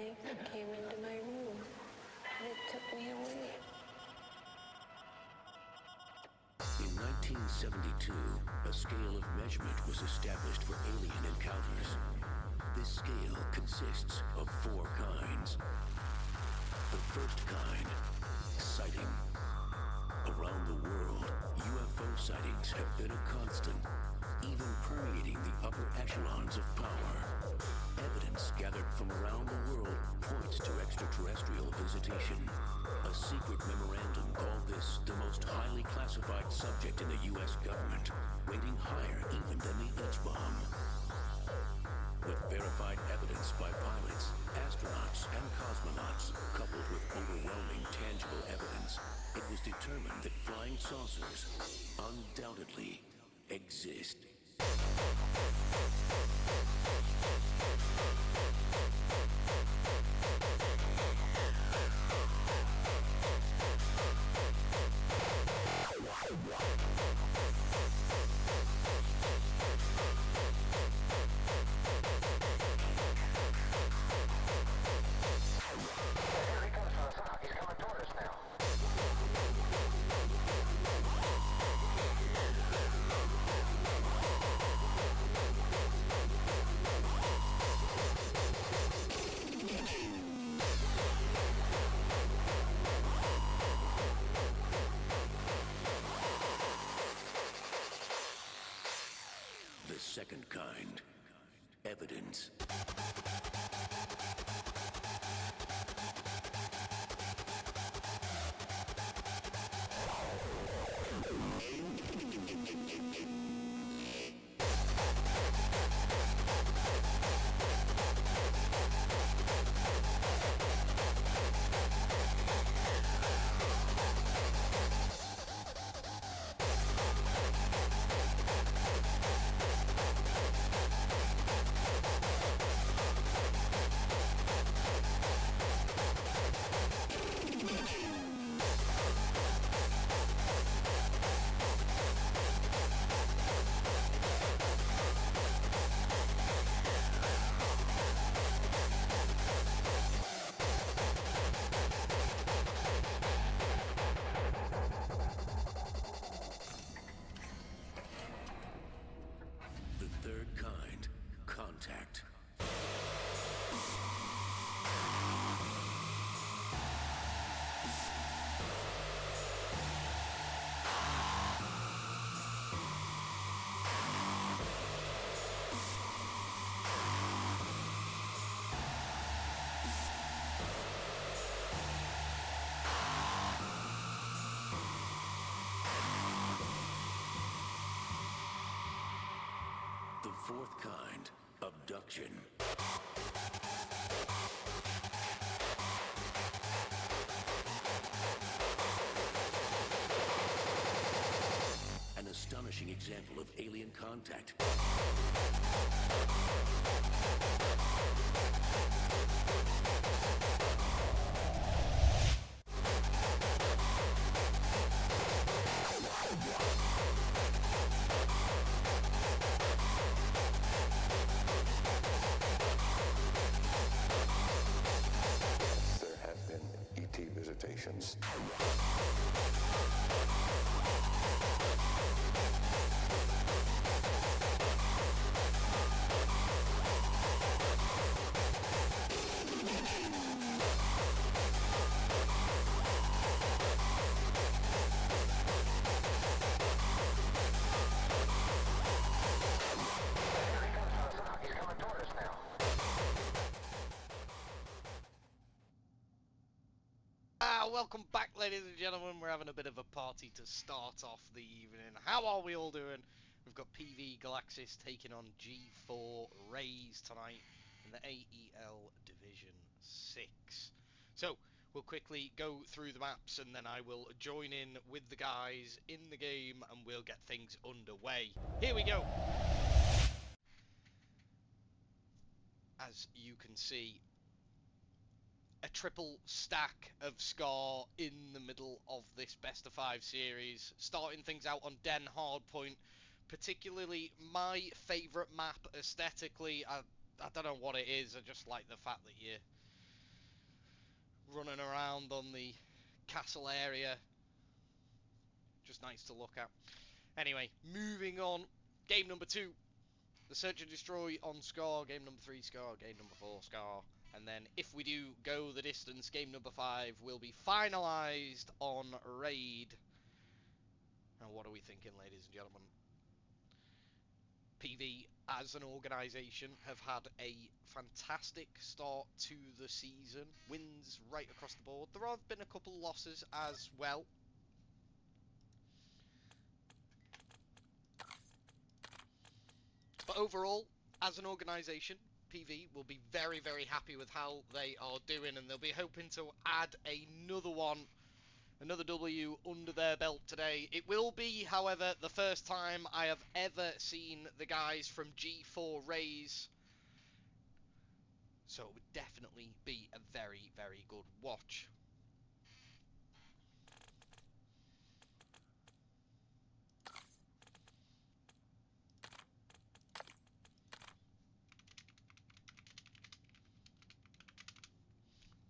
wave that came into my room, and it took me away. In 1972, a scale of measurement was established for alien encounters. This scale consists of 4 kinds. The first kind, sighting. Around the world, UFO sightings have been a constant, even permeating the upper echelons of power. Evidence gathered from around the world points to extraterrestrial visitation. A secret memorandum called this the most highly classified subject in the U.S. government, rating higher even than the H-bomb. With verified evidence by pilots, astronauts, and cosmonauts, coupled with overwhelming tangible evidence, it was determined that flying saucers undoubtedly exist. The second kind, evidence. The third kind, contact. The fourth kind, abduction. An astonishing example of alien contact. There have been ET visitations. Welcome back, ladies and gentlemen. We're having a bit of a party to start off the evening. How are we all doing? We've got PV Galaxis taking on G4 RAZE tonight in the AEL Division 6. So, we'll quickly go through the maps and then I will join in with the guys in the game and we'll get things underway. Here we go! As you can see, a triple stack of Scar in the middle of this best of 5 series, starting things out on Den Hardpoint, particularly my favourite map aesthetically. I don't know what it is, I just like the fact that running around on the castle area. Just nice to look at. Anyway, moving on. Game number 2. The Search and Destroy on Scar. Game number 3 Scar. Game number 4 Scar. And then if we do go the distance, game number 5 will be finalised on Raid. Now what are we thinking, ladies and gentlemen? PV as an organisation have had a fantastic start to the season. Wins right across the board. There have been a couple losses as well. But overall, as an organisation, PV will be very, very happy with how they are doing, and they'll be hoping to add another W under their belt today. It will be, however, the first time I have ever seen the guys from G4 RAZE, so it would definitely be a very, very good watch.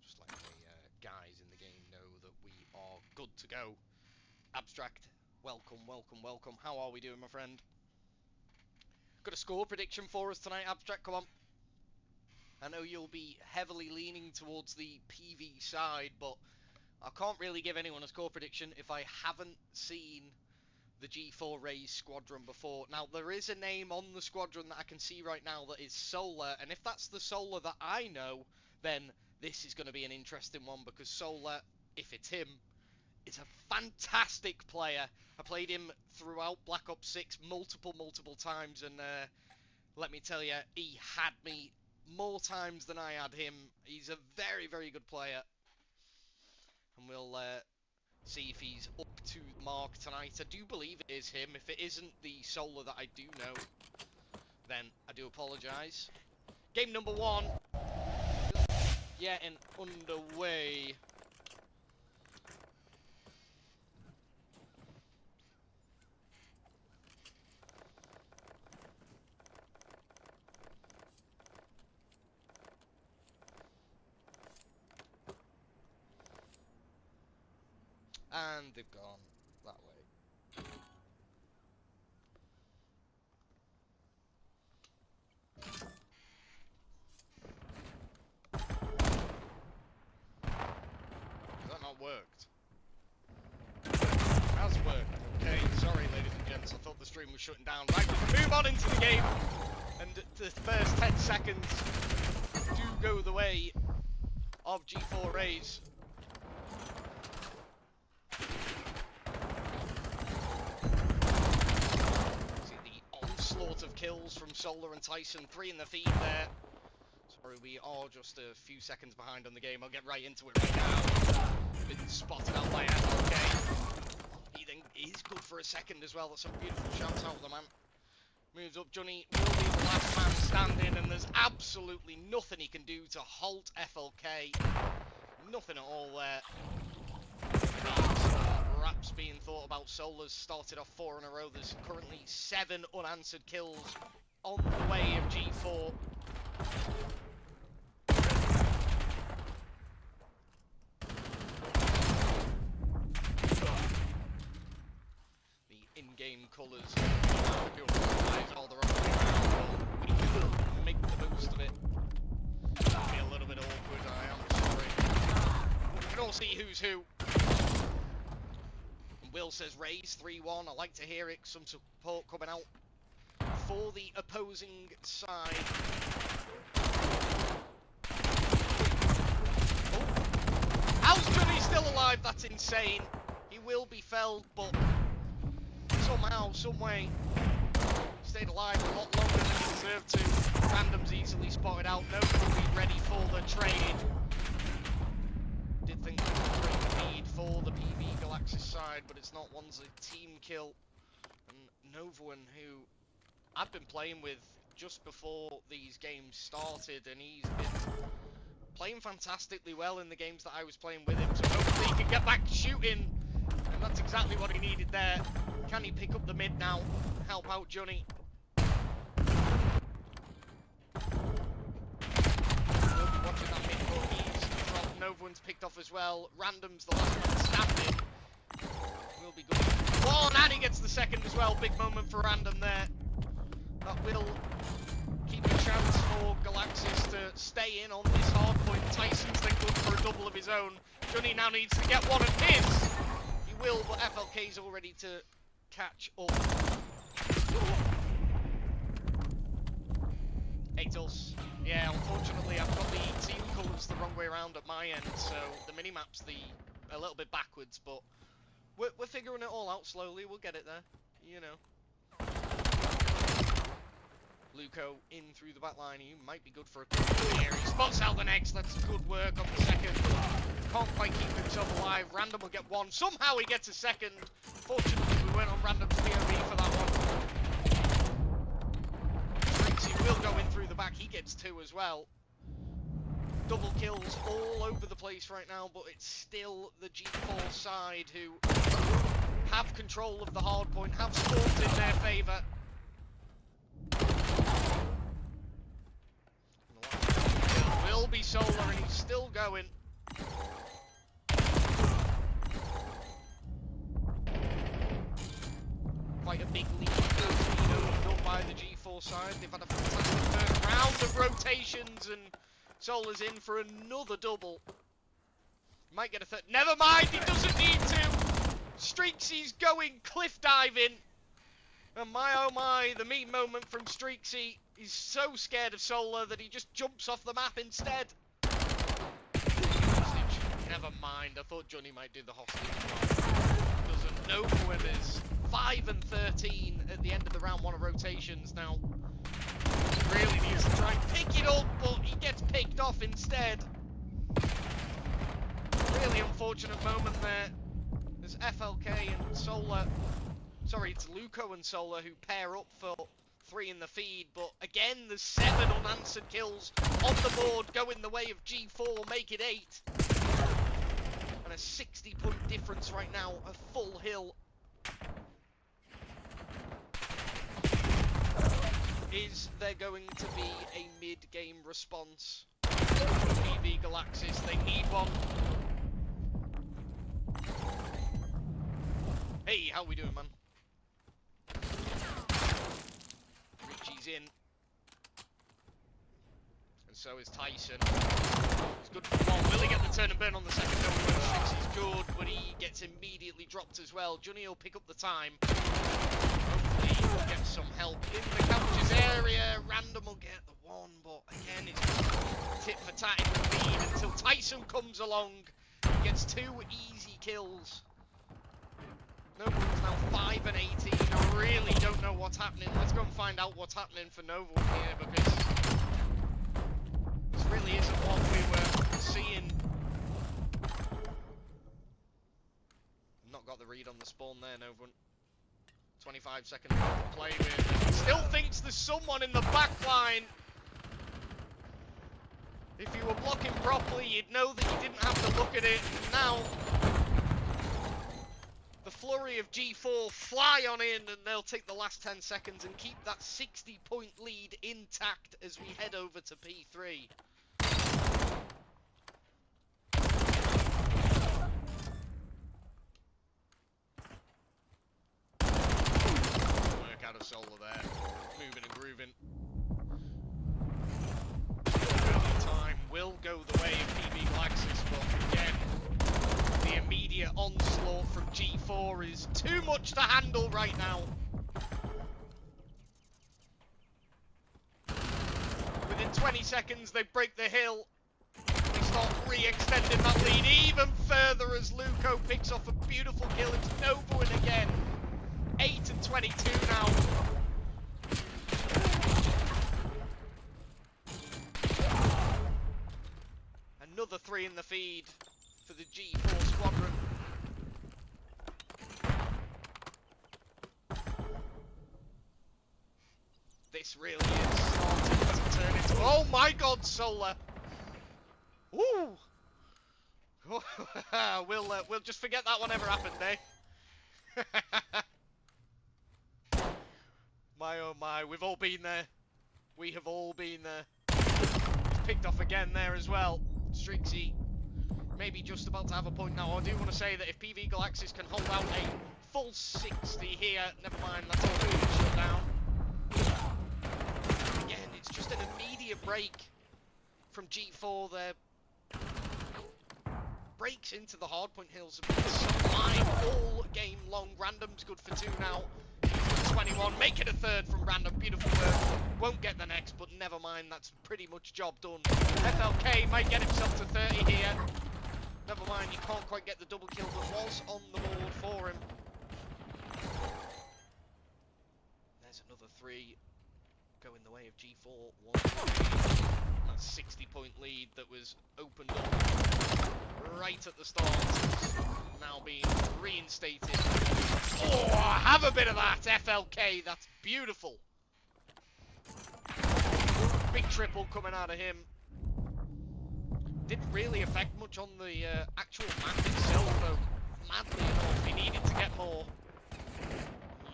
Just like the guys in the game know that we are good to go. Abstract, welcome, welcome, welcome. How are we doing, my friend? Got a score prediction for us tonight, Abstract, come on. I know you'll be heavily leaning towards the PV side, but I can't really give anyone a score prediction if I haven't seen the G4 RAZE squadron before. Now, there is a name on the squadron that I can see right now that is Solar, and if that's the Solar that I know, then this is going to be an interesting one, because Solar, if it's him, is a fantastic player. I played him throughout Black Ops 6 multiple times, and let me tell you, he had me more times than I had him. He's a very, very good player. And we'll see if he's up to the mark tonight. I do believe it is him. If it isn't the Solar that I do know, then I do apologise. Game number 1. Getting underway. And they've gone that way. Has that not worked? It has worked. Okay, sorry ladies and gents, I thought the stream was shutting down. Right, move on into the game. And the first 10 seconds do go the way of G4 RAZE. Of kills from Solar and Tyson, 3 in the feed there. Sorry, we are just a few seconds behind on the game. I'll get right into it right now. Been spotted out by FLK. He then is good for a second as well. That's some beautiful shouts out of the man. Moves up, Johnny will be the last man standing, and there's absolutely nothing he can do to halt FLK. Nothing at all there. Perhaps being thought about. Solar's started off 4 in a row. There's currently 7 unanswered kills on the way of G4. The in-game colours all the wrong way around. We could make the most of it. It'll be a little bit awkward, I am sorry. We can all see who's who. Will says RAZE 3-1. I like to hear it. Some support coming out for the opposing side. Oh. How's Johnny still alive? That's insane. He will be felled, but somehow, someway, stayed alive a lot longer than he deserved to. Random's easily spotted out. No will be ready for the trade. Did think they would bring the lead for the PV Galaxis side, but it's not. One's a team kill. And Novoan, who I've been playing with just before these games started, and he's been playing fantastically well in the games that I was playing with him, so hopefully he can get back shooting, and that's exactly what he needed there. Can he pick up the mid now? Help out Johnny. Watching that mid, but he's dropped Novaone's picked off as well. Random's the last one standing. Will be good. One, and he gets the second as well. Big moment for Random there. That will keep a chance for Galaxis to stay in on this hard point. Tyson's then good for a double of his own. Johnny now needs to get one of his. He will, but FLK's all ready to catch up. 8-us. Yeah, unfortunately I've got the team colours the wrong way around at my end, so the minimap's a little bit backwards, but we're figuring it all out slowly. We'll get it there, you know. Luco in through the back line. He might be good for a couple here. He spots out the next. That's good work on the second. Can't quite keep himself alive. Random will get one. Somehow he gets a second. Fortunately, we went on Random's POV for that one. Trixie will go in through the back. He gets two as well. Double kills all over the place right now, but it's still the G4 side who have control of the hard point, have scored in their favour. It will be Solar, and he's still going. Quite a big lead opened up by the G4 side. They've had a fantastic first round of rotations, and Solar's in for another double. Might get a third. Never mind, he doesn't need to. Streaksy's going cliff diving. And my oh my, the mean moment from Streaksy. He's so scared of Solar that he just jumps off the map instead. Hostage. Never mind, I thought Johnny might do the hostage. Doesn't know who it is. 5 and 13 at the end of the round 1 of rotations now. He really needs to try and pick it up, but he gets picked off instead. Really unfortunate moment there. There's FLK and Solar. Sorry, it's Luco and Solar who pair up for 3 in the feed, but again, there's 7 unanswered kills on the board, going the way of G4, make it 8. And a 60-point difference right now, a full hill. Is there going to be a mid-game response? PV Galaxis, they need one. Hey, how we doing, man? Richie's in. And so is Tyson. It's good for one. Will he get the turn and burn on the second? No, he's good, but he gets immediately dropped as well. Johnny will pick up the time. Hopefully he'll get some help in the couches area. Random will get the one, but again, it's tit for tat in the lead until Tyson comes along. He gets 2 easy kills. Novaone's now 5 and 18. I really don't know what's happening. Let's go and find out what's happening for Novaone here, because this really isn't what we were seeing. Not got the read on the spawn there, Novaone. 25 seconds left to play with. He still thinks there's someone in the back line. If you were blocking properly, you'd know that you didn't have to look at it. Now, the flurry of G4 fly on in, and they'll take the last 10 seconds and keep that 60-point lead intact as we head over to P3. Work out of Solar there, moving and grooving. Time will go the way of PV Galaxis, but again, the immediate onslaught from G4 is too much to handle right now. Within 20 seconds, they break the hill. They start re-extending that lead even further as Luco picks off a beautiful kill. It's Novaone again. 8 and 22 now. Another 3 in the feed for the G4 squadron. This really is starting to turn into... Oh my god, Solar! Woo! We'll just forget that one ever happened, eh? My oh my, we've all been there. We have all been there. It's picked off again there as well. Streaksy maybe just about to have a point now. I do want to say that if PV Galaxis can hold out a full 60 here, never mind, that's all good, shut down. Again, it's just an immediate break from G4 there. Breaks into the hardpoint hills have been sublime all game long. Random's good for 2 now. 21, make it a third from Random, beautiful work. Won't get the next, but never mind, that's pretty much job done. FLK might get himself to 30 here. Never mind, you can't quite get the double kill that was on the board for him. There's another 3 going the way of G4. 1, 3. That 60-point lead that was opened up right at the start is now being reinstated. Oh, have a bit of that, FLK, that's beautiful. Big triple coming out of him. Didn't really affect much on the actual map itself, though. Madly enough, he needed to get more.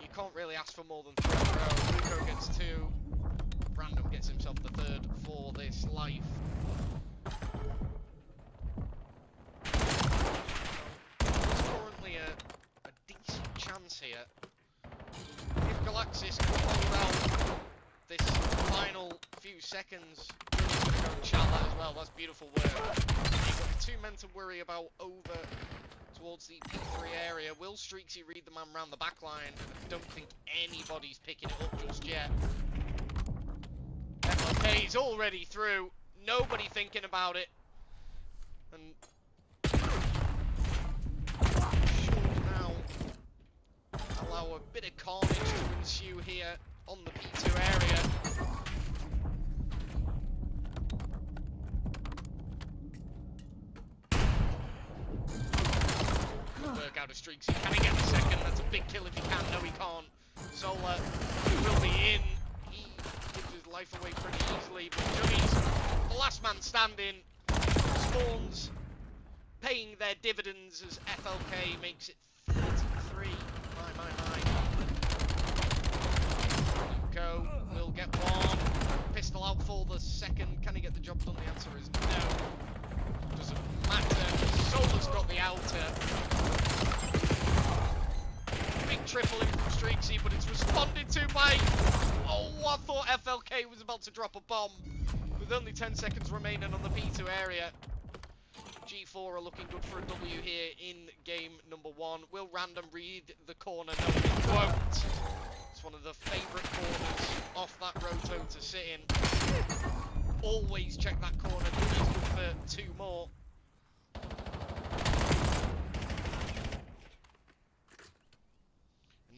You can't really ask for more than 3 in a row. Luco gets 2. Random gets himself the 3rd for this life. There's currently a decent chance here. If Galaxis can hold out this final few seconds, Chala as well, that's beautiful work. You've got 2 men to worry about over towards the P3 area. Will Streaksy read the man round the back line? I don't think anybody's picking it up just yet. FLK is already through, nobody thinking about it. And should now allow a bit of carnage to ensue here on the P2 area. Work out of Streaksy. Can he get the second? That's a big kill if he can. No, he can't. Solar will be in. He gives his life away pretty easily, but Johnny's the last man standing. Spawns paying their dividends as FLK makes it 33. My. Luco will get 1. Pistol out for the second. Can he get the job done? The answer is no. Doesn't matter. Solar's got the outer. Big triple in from Streaksy, but it's responded to by... Oh, I thought FLK was about to drop a bomb. With only 10 seconds remaining on the P2 area. G4 are looking good for a W here in game number 1. Will Random read the corner? No, he won't. It's one of the favourite corners off that roto to sit in. Always check that corner. He's good for 2 more.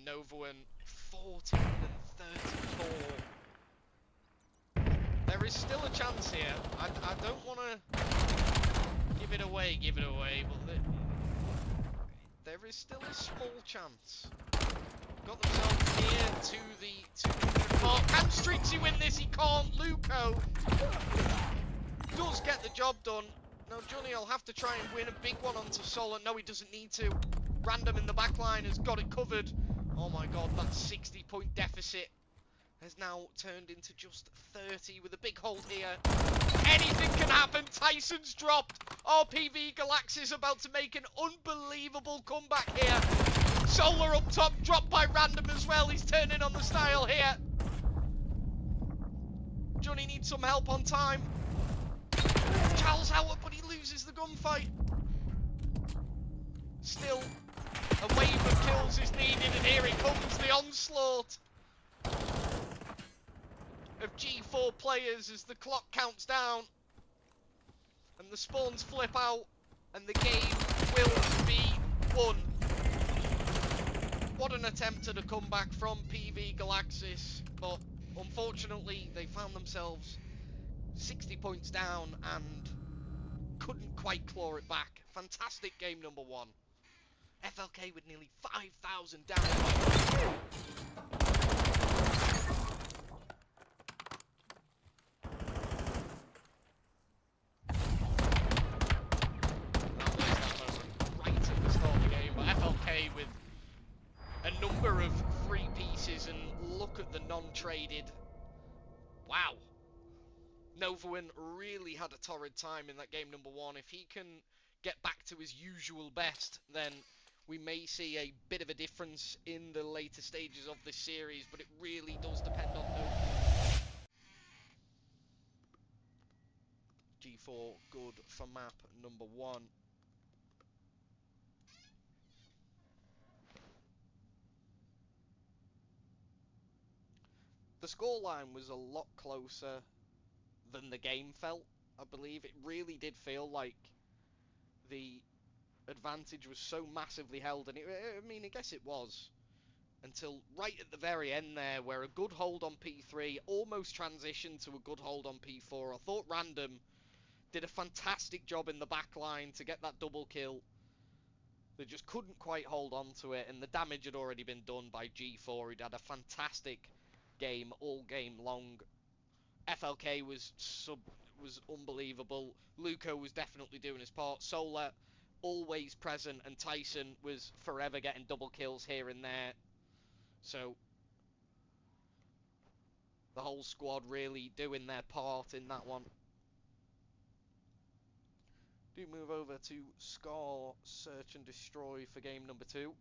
Novoan 14 and 34. There is still a chance here. I don't want to give it away, but there is still a small chance. Got themselves here to the 200 mark. Can Streaksy win this? He can't. Luco does get the job done. Now Johnny will have to try and win a big one onto Solar. No, he doesn't need to. Random in the back line has got it covered. Oh my god, that 60-point deficit has now turned into just 30 with a big hold here. Anything can happen. Tyson's dropped. RPV Galaxis about to make an unbelievable comeback here. Solar up top, dropped by Random as well. He's turning on the style here. Johnny needs some help on time. Charles out, but he loses the gunfight. Still, a wave of kills is needed, and here it comes, the onslaught of G4 players as the clock counts down and the spawns flip out and the game will be won. What an attempt at a comeback from PV Galaxis, but unfortunately they found themselves 60 points down and couldn't quite claw it back. Fantastic game number 1. FLK with nearly 5,000 down. Right at the start of the game, but FLK with a number of 3 pieces, and look at the non-traded. Wow. Novoan really had a torrid time in that game number 1. If he can get back to his usual best, then we may see a bit of a difference in the later stages of this series, but it really does depend on G4 good for map number 1. The scoreline was a lot closer than the game felt, I believe. It really did feel like the advantage was so massively held, and I mean, I guess it was, until right at the very end there, where a good hold on P3 almost transitioned to a good hold on P4. I thought Random did a fantastic job in the back line to get that double kill. They just couldn't quite hold on to it, and the damage had already been done by G4, who'd had a fantastic game all game long. FLK was unbelievable. Luco was definitely doing his part. Solar always present, and Tyson was forever getting double kills here and there. So the whole squad really doing their part in that one. Do move over to Scar Search and Destroy for game number 2.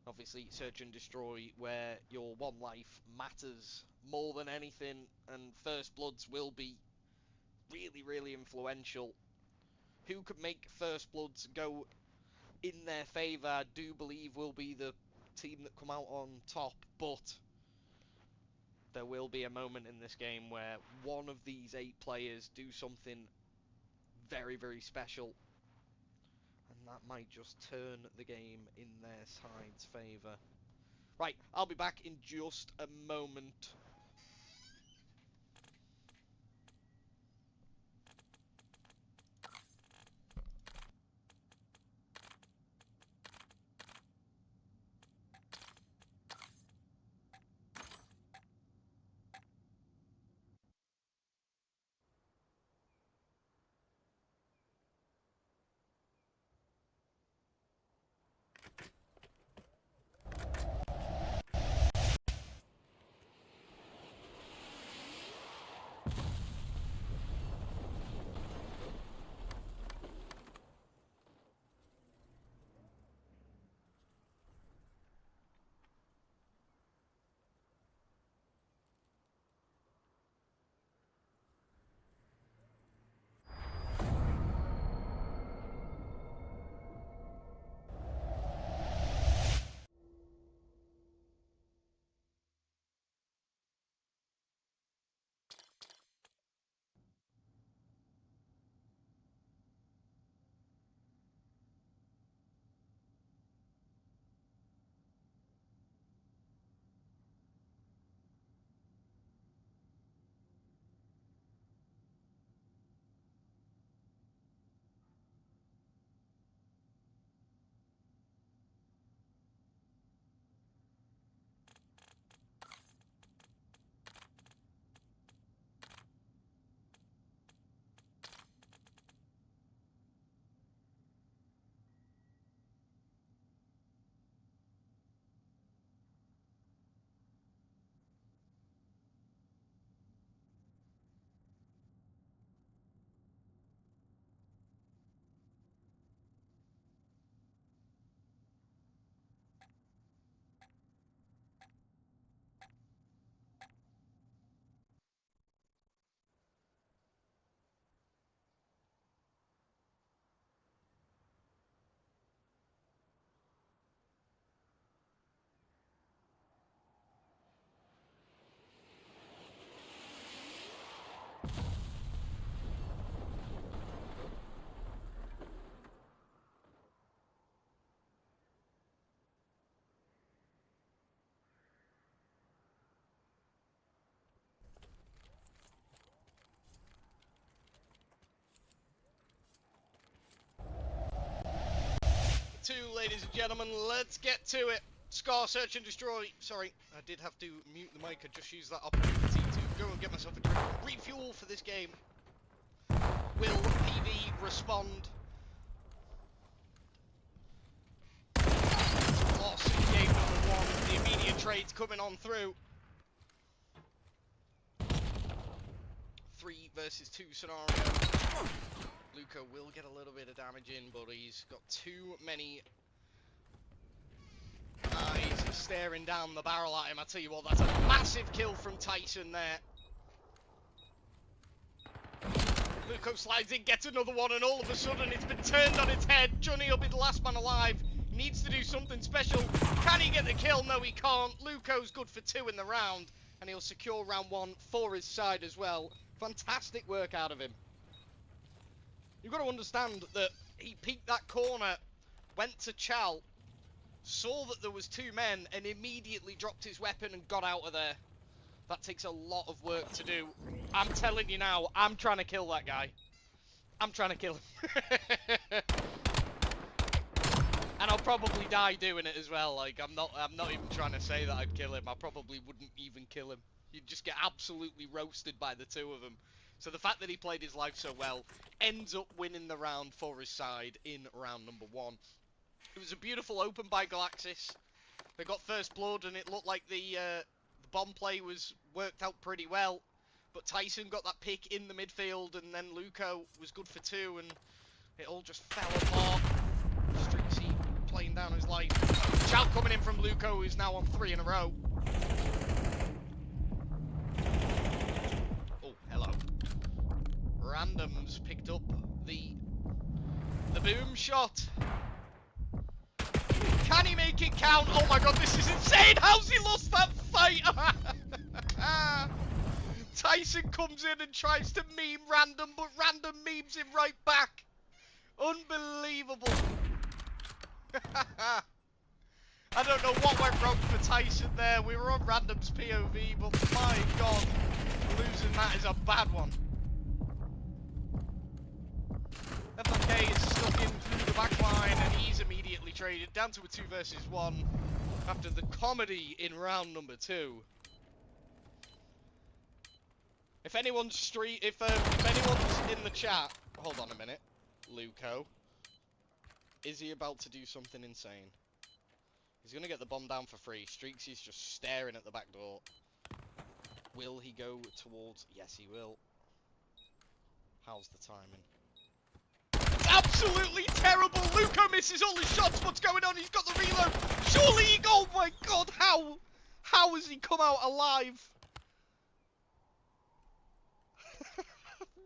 Obviously, Search and Destroy, where your one life matters more than anything, and First Bloods will be really, really influential. Who could make First Bloods go in their favour, I do believe will be the team that come out on top, but there will be a moment in this game where one of these 8 players do something very, very special, and that might just turn the game in their side's favour. Right, I'll be back in just a moment. Ladies and gentlemen, let's get to it. Scar, Search and Destroy. Sorry, I did have to mute the mic. I just used that opportunity to go and get myself a drink. Refuel for this game. Will PV respond? Lost in game number 1. The immediate trades coming on through. 3 versus 2 scenario. Luco will get a little bit of damage in, but he's got too many eyes staring down the barrel at him. I tell you what, that's a massive kill from Tyson there. Luco slides in, gets another one, and all of a sudden it's been turned on its head. Johnny will be the last man alive. Needs to do something special. Can he get the kill? No, he can't. Luco's good for 2 in the round, and he'll secure round 1 for his side as well. Fantastic work out of him. You've got to understand that he peeked that corner, went to Chal, saw that there was 2 men, and immediately dropped his weapon and got out of there. That takes a lot of work to do. I'm telling you now, I'm trying to kill that guy. I'm trying to kill him. And I'll probably die doing it as well. Like, I'm not even trying to say that I'd kill him. I probably wouldn't even kill him. You'd just get absolutely roasted by the 2 of them. So the fact that he played his life so well ends up winning the round for his side in round number 1. It was a beautiful open by Galaxis. They got first blood, and it looked like the bomb play was worked out pretty well. But Tyson got that pick in the midfield, and then Luco was good for 2, and it all just fell apart. Streaksy playing down his life. Shout coming in from Luco, who's now on 3 in a row. Oh, hello. Randoms picked up the boom shot. Can he make it count? Oh my god, this is insane! How's he lost that fight? Tyson comes in and tries to meme Random, but Random memes him right back. Unbelievable. I don't know what went wrong for Tyson there. We were on Random's POV, but my god, losing that is a bad one. FFK is stuck in through the back line, and he's immediately traded down to a 2 versus 1 after the comedy in round number 2. If anyone's in the chat, hold on a minute, Luco, is he about to do something insane? He's gonna get the bomb down for free. Streaksy's just staring at the back door. Will he go towards? Yes, he will. How's the timing? Absolutely terrible! Luco misses all his shots. What's going on? He's got the reload. Surely he... Oh my god! How has he come out alive?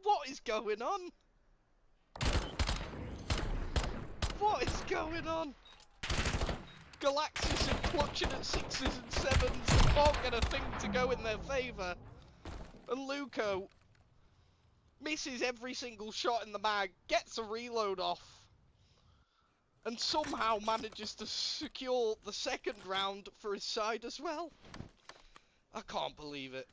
What is going on? What is going on? Galaxis are clutching at 6s and 7s. They can't get a thing to go in their favour. And Luco misses every single shot in the mag, gets a reload off, and somehow manages to secure the 2nd round for his side as well. I can't believe it.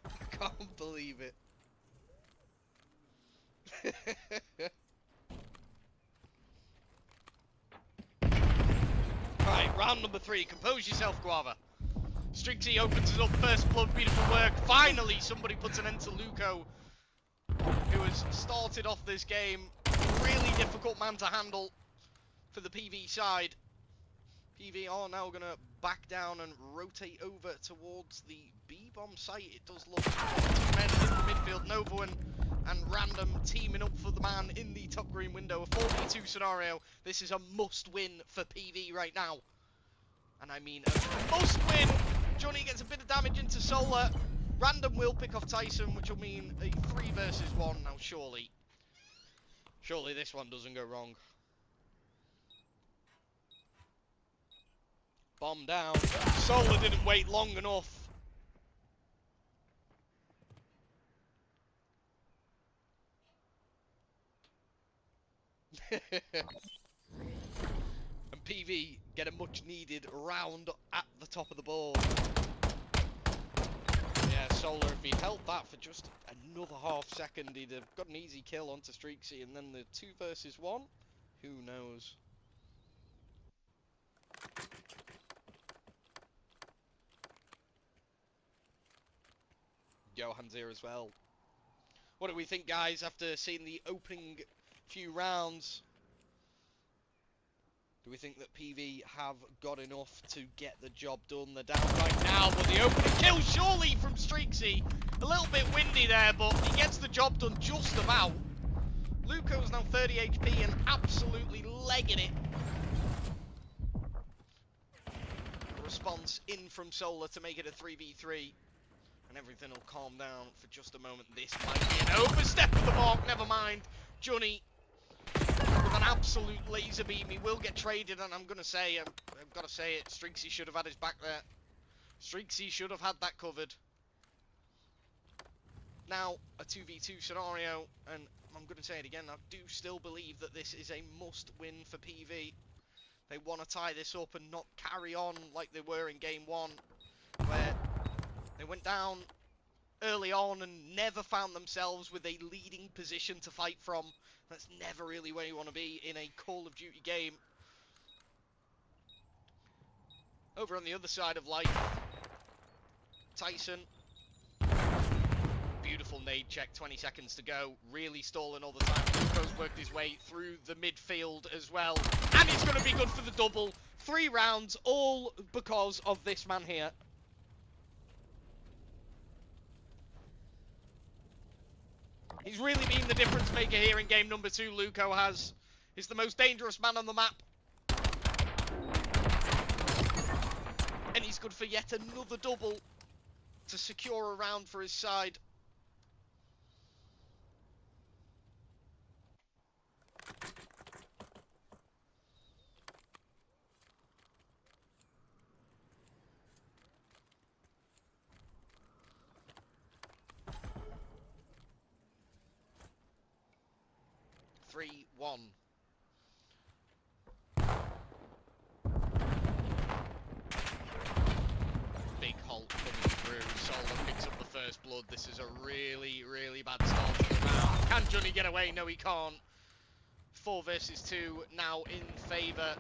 I can't believe it. Right, round number 3. Compose yourself, Guava. Streaksy opens it up, first blood, beautiful work. Finally, somebody puts an end to Luco, who has started off this game. Really difficult man to handle for the PV side. PV are now going to back down and rotate over towards the B-bomb site. It does look men in the midfield. Nova and Random teaming up for the man in the top green window. A 4v2 scenario. This is a must-win for PV right now. And I mean a must-win. Johnny gets a bit of damage into Solar. Random will pick off Tyson, which will mean a 3 versus 1. Now surely this one doesn't go wrong. Bomb down. Solar didn't wait long enough. And PV get a much needed round at the top of the board. Yeah, Solar, if he'd held that for just another half second, he'd have got an easy kill onto Streaksy, and then the 2 versus 1, who knows? Johan's here as well. What do we think, guys, after seeing the opening few rounds? Do we think that PV have got enough to get the job done? They're down right now, but the opening kill surely from Streaksy. A little bit windy there, but he gets the job done just about. Luco's now 30 HP and absolutely legging it. A response in from Solar to make it a 3v3. And everything will calm down for just a moment. This might be an overstep of the mark, never mind. Johnny with an absolute laser beam. He will get traded, and I've got to say it, Streaksy should have had his back there. Streaksy should have had that covered. Now, a 2v2 scenario, and I'm going to say it again, I do still believe that this is a must-win for PV. They want to tie this up and not carry on like they were in Game 1, where they went down early on and never found themselves with a leading position to fight from. That's never really where you want to be in a Call of Duty game. Over on the other side of life, Tyson. Beautiful nade check, 20 seconds to go. Really stalling all the time. Luco's worked his way through the midfield as well. And he's going to be good for the double. 3 rounds, all because of this man here. He's really been the difference maker here in game number 2, Luco has. He's the most dangerous man on the map. And he's good for yet another double to secure a round for his side. Three, 1. Big Hulk coming through. Solar picks up the first blood. This is a really, really bad start to the round. Can Johnny get away? No, he can't. 4 versus 2 now in favour.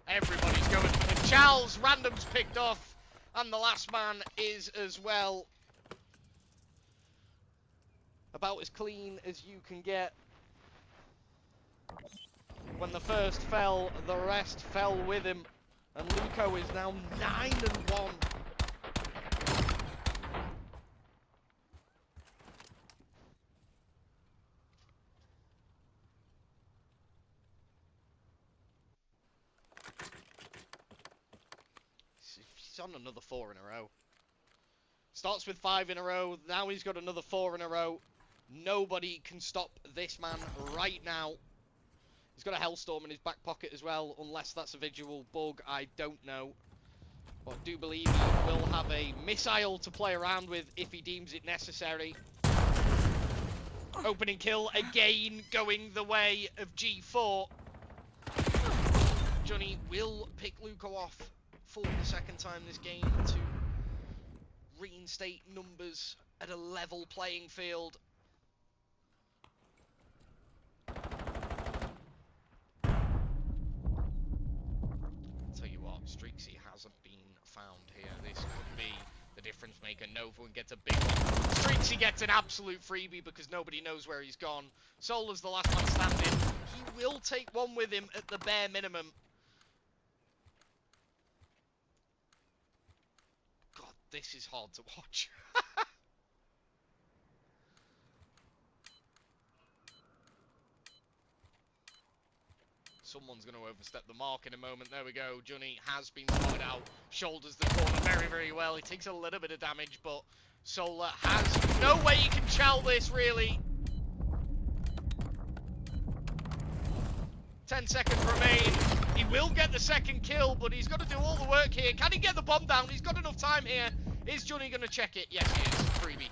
Everybody's going for the Charles. Random's picked off. And the last man is as well. About as clean as you can get. When the first fell, the rest fell with him. And Luco is now 9-1. He's on another 4 in a row. Starts with 5 in a row. Now he's got another 4 in a row. Nobody can stop this man right now. He's got a Hellstorm in his back pocket as well, unless that's a visual bug, I don't know. But I do believe he will have a missile to play around with if he deems it necessary. Opening kill again, going the way of G4. Johnny will pick Luco off for the second time this game to reinstate numbers at a level playing field. Streaksy hasn't been found here. This could be the difference maker. Nova gets a big one. Streaksy gets an absolute freebie because nobody knows where he's gone. Solar's the last man standing. He will take one with him at the bare minimum. God, this is hard to watch. Someone's going to overstep the mark in a moment. There we go. Johnny has been spotted out. Shoulders the corner very, very well. He takes a little bit of damage, but Solar has no way he can chow this, really. 10 seconds remain. He will get the second kill, but he's got to do all the work here. Can he get the bomb down? He's got enough time here. Is Johnny going to check it? Yes, he is. Freebie.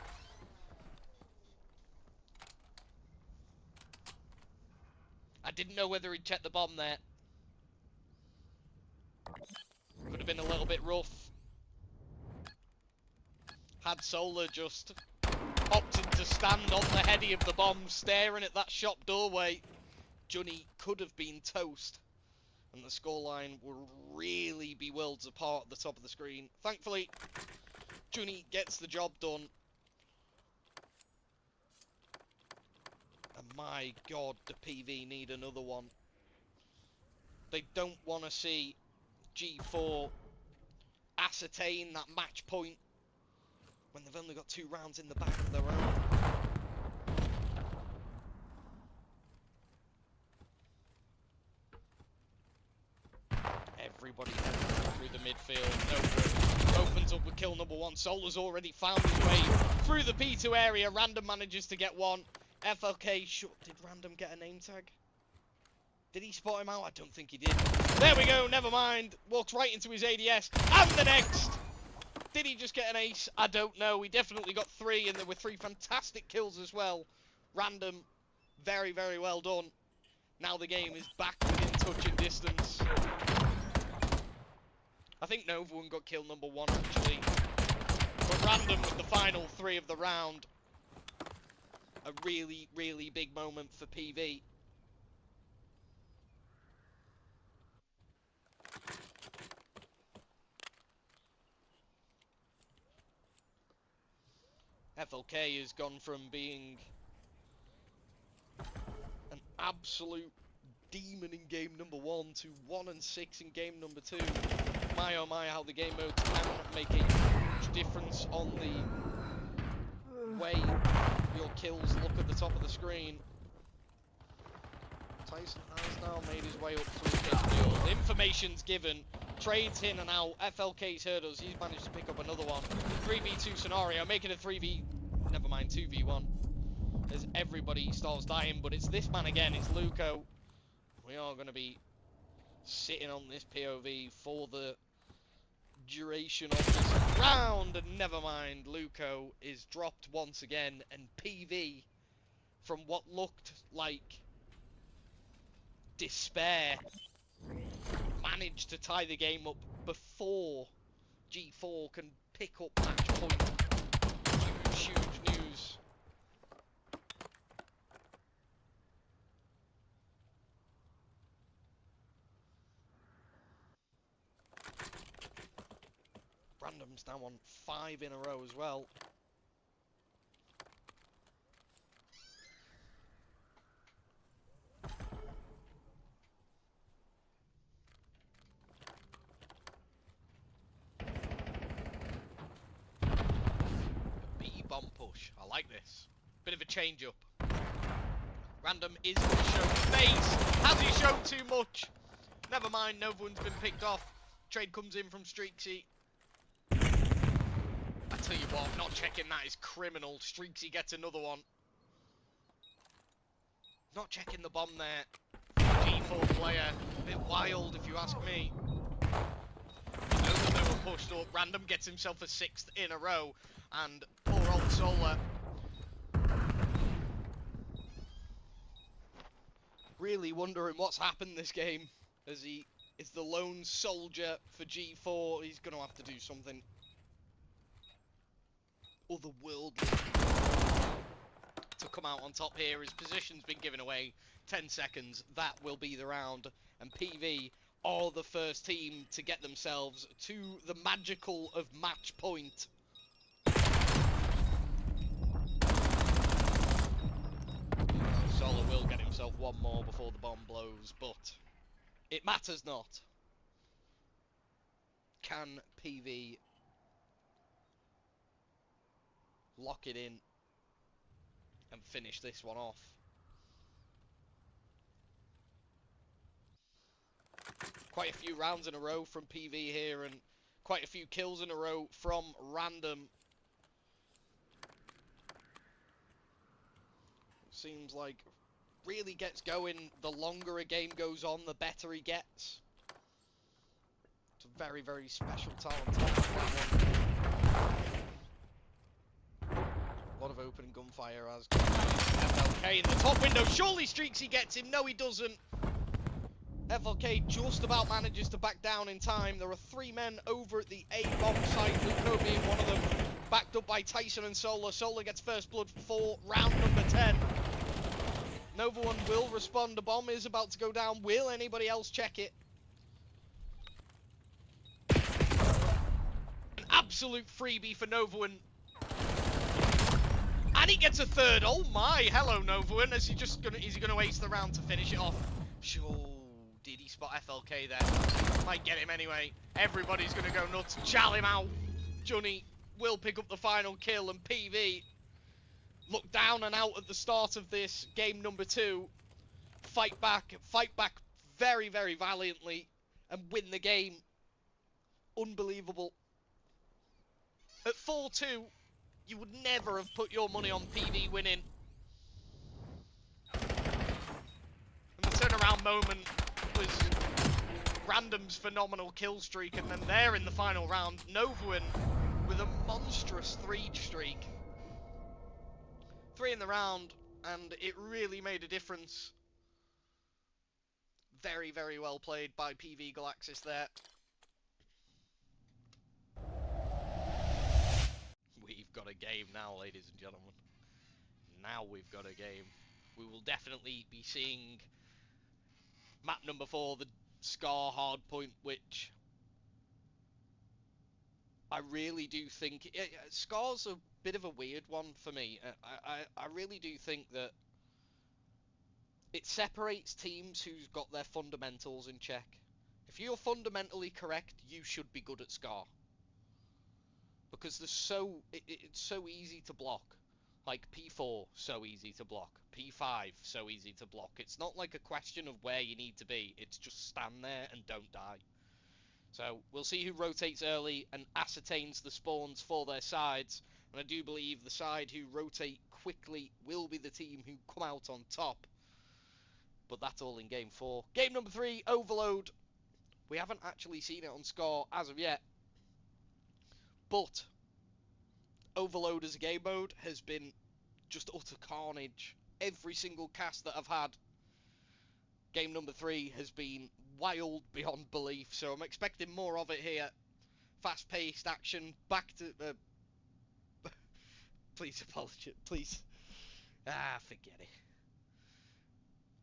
I didn't know whether he'd check the bomb there. Could have been a little bit rough. Had Solar just opted to stand on the heady of the bomb, staring at that shop doorway, Johnny could have been toast. And the scoreline will really be worlds apart at the top of the screen. Thankfully, Johnny gets the job done. And my God, the PV need another one. They don't want to see G4 ascertain that match point when they've only got 2 rounds in the bag of their own. Everybody through the midfield. Nova opens up with kill number 1. Solar's already found his way through the P2 area. Random manages to get 1. FLK shot. Did Random get a name tag? Did he spot him out? I don't think he did. There we go, never mind. Walks right into his ADS. And the next! Did he just get an ace? I don't know. He definitely got 3, and there were 3 fantastic kills as well. Random, very, very well done. Now the game is back within touching distance. I think Nova One got kill number 1, actually. But Random with the final 3 of the round. A really, really big moment for PV. FLK has gone from being an absolute demon in game number 1 to 1-6 in game number 2. My oh my, how the game mode can make a huge difference on the way your kills look at the top of the screen. Tyson has now made his way up through midfield. Information's given. Trades in and out. FLK's heard us. He's managed to pick up another one. 3v2 scenario, making it 2v1. As everybody starts dying, but it's this man again. It's Luco. We are going to be sitting on this POV for the duration of this round. And never mind, Luco is dropped once again. And PV, from what looked like despair, managed to tie the game up before G4 can pick up match point. Huge, huge news. Random's now on 5 in a row as well. Bomb push. I like this. Bit of a change up. Random is going to show face. Has he shown too much? Never mind, Nova One's been picked off. Trade comes in from Streaksy. I tell you what, not checking that is criminal. Streaksy gets another one. Not checking the bomb there. G4 player. A bit wild if you ask me. Nova were pushed up. Random gets himself a 6th in a row. And poor old Solar really wondering what's happened this game, as he is the lone soldier for G4. He's going to have to do something otherworldly to come out on top here. His position's been given away. 10 seconds, that will be the round. And PV are the first team to get themselves to the magical of match point. Solar will get himself one more before the bomb blows, but it matters not. Can PV lock it in and finish this one off? Quite a few rounds in a row from PV here, and quite a few kills in a row from Random. Seems like really gets going. The longer a game goes on, the better he gets. It's a very, very special talent. A lot of open gunfire as FLK in the top window. Surely Streaksy gets him. No, he doesn't. FLK just about manages to back down in time. There are 3 men over at the A-bomb site, Luco being one of them. Backed up by Tyson and Solar. Solar gets first blood for round number 10. Nova One will respond. The bomb is about to go down. Will anybody else check it? An absolute freebie for Nova One. And he gets a 3rd. Oh my, hello Nova One. Is he gonna ace the round to finish it off? Sure. Did he spot FLK there? Might get him anyway. Everybody's going to go nuts. Chal him out. Johnny will pick up the final kill, and PV look down and out at the start of this game number 2. Fight back very, very valiantly, and win the game. Unbelievable. At 4-2, you would never have put your money on PV winning. And the turnaround moment was Random's phenomenal kill streak, and then there in the final round, Novuin with a monstrous 3 streak. 3 in the round, and it really made a difference. Very, very well played by PV Galaxis there. We've got a game now, ladies and gentlemen. Now we've got a game. We will definitely be seeing map number 4, the Scar hardpoint, which I really do think... Scar's a bit of a weird one for me. I really do think that it separates teams who's got their fundamentals in check. If you're fundamentally correct, you should be good at Scar. Because it's so easy to block. Like P4, so easy to block. P5, so easy to block. It's not like a question of where you need to be. It's just stand there and don't die. So we'll see who rotates early and ascertains the spawns for their sides. And I do believe the side who rotate quickly will be the team who come out on top. But that's all in game 4. Game number 3, Overload. We haven't actually seen it on Scar as of yet. But Overload as a game mode has been just utter carnage. Every single cast that I've had, game number 3 has been wild beyond belief. So I'm expecting more of it here. Fast-paced action. Back to... please apologize. Please. Forget it.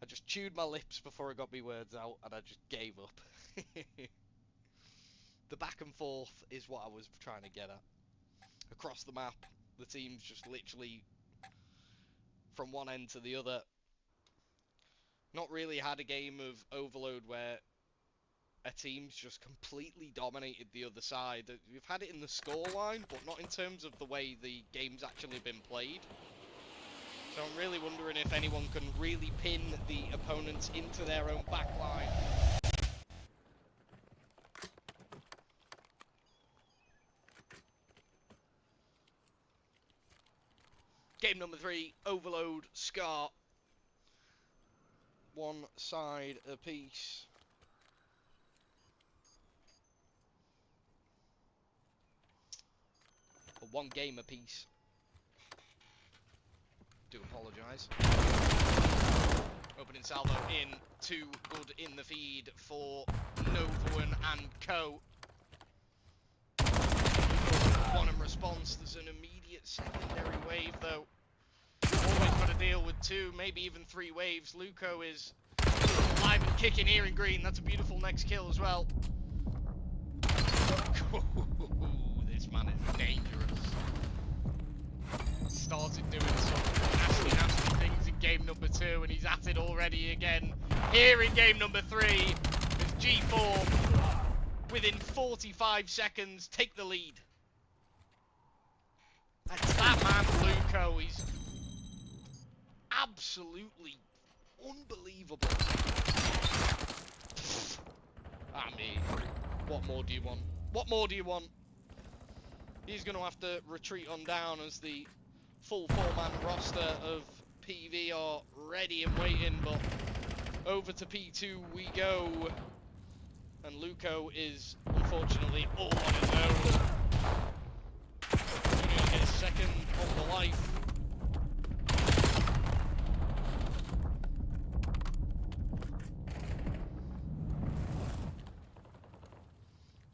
I just chewed my lips before I got my words out, and I just gave up. The back and forth is what I was trying to get at. Across the map, the teams just literally from one end to the other. Not really had a game of Overload where a team's just completely dominated the other side. We've had it in the scoreline, but not in terms of the way the game's actually been played. So I'm really wondering if anyone can really pin the opponents into their own backline. Game number 3, Overload, Scar. One side apiece. Or one game apiece. Do apologise. Opening salvo in, too good in the feed for Novuin and co. One in response, there's an immediate secondary wave though. Always got to deal with 2, maybe even 3 waves. Luco is alive and kicking here in green. That's a beautiful next kill as well. This man is dangerous. Started doing some nasty things in game number 2, and he's at it already again here in game number 3 as G4 within 45 seconds take the lead. That's that man Luco. He's absolutely unbelievable. I mean, what more do you want? What more do you want? He's going to have to retreat on down as the full 4-man roster of PV are ready and waiting, but over to P2 we go. And Luco is unfortunately all on his own. Only on his second of the life.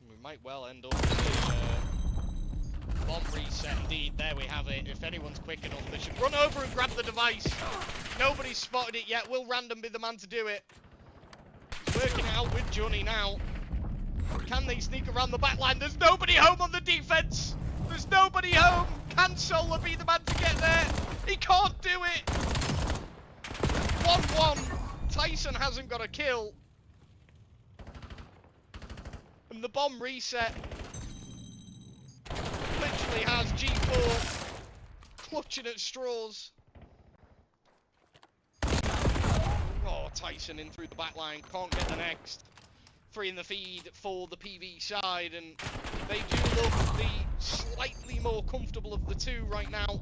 We might well end up with a bomb reset indeed. There we have it. If anyone's quick enough, they should run over and grab the device. Nobody's spotted it yet. Will Random be the man to do it? He's working it out with Johnny now. Can they sneak around the back line? There's nobody home on the defense. There's nobody home. Can Solar be the man to get there? He can't do it. 1-1. Tyson hasn't got a kill. And the bomb reset literally has G4 clutching at straws. Oh, Tyson in through the back line, can't get the next. 3 in the feed for the PV side, and they do look the slightly more comfortable of the two right now.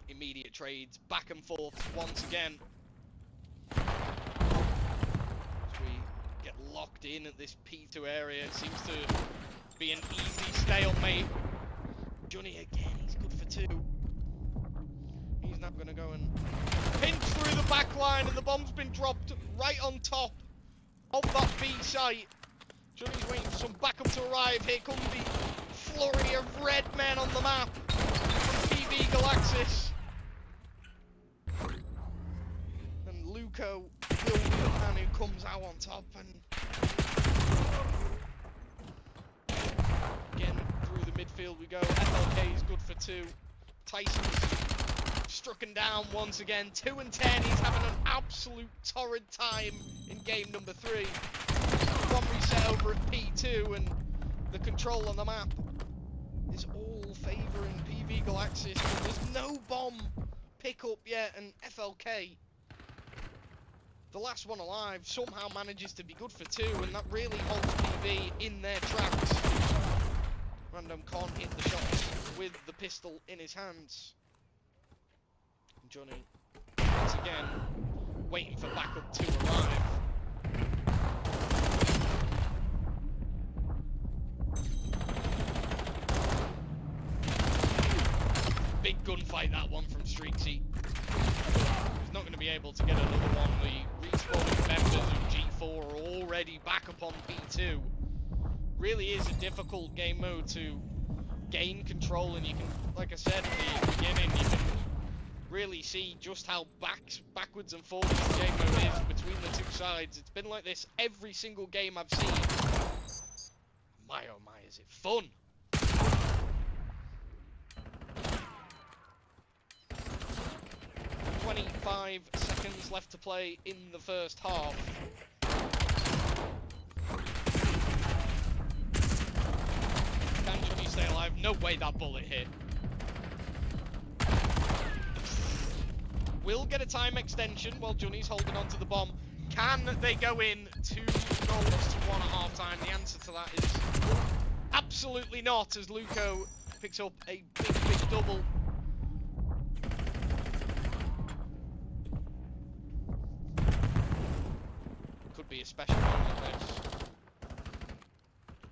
Immediate trades, back and forth once again. As we get locked in at this P2 area, it seems to be an easy stalemate. Johnny again, he's good for 2. He's now going to go and pinch through the back line, and the bomb's been dropped right on top of that B site. Johnny's waiting for some backup to arrive. Here comes the flurry of red men on the map from PV Galaxis. And Luco will be the man who comes out on top, and again through the midfield we go. FLK is good for 2. Tyson's strucken down once again. 2 and 10. He's having an absolute torrid time in game number 3. One reset over at P2, and the control on the map is all favouring PV Galaxis. But there's no bomb pickup yet, and FLK, the last one alive, somehow manages to be good for 2, and that really holds PV in their tracks. Random can't hit the shots with the pistol in his hands. And Johnny, once again, waiting for backup to arrive. Big gunfight, that one from Streaksy. He's not going to be able to get another one. The respawning members of G4 are already back upon P2. Really is a difficult game mode to gain control, and you can, like I said at the beginning, you can really see just how backwards and forwards the game mode is between the two sides. It's been like this every single game I've seen. My oh my, is it fun! 25 seconds left to play in the first half. Can Johnny stay alive? No way that bullet hit. Will get a time extension while Johnny's holding on to the bomb. Can they go in 2 goals to 1 at half time? The answer to that is absolutely not, as Luco picks up a big double. Could be a special moment, this.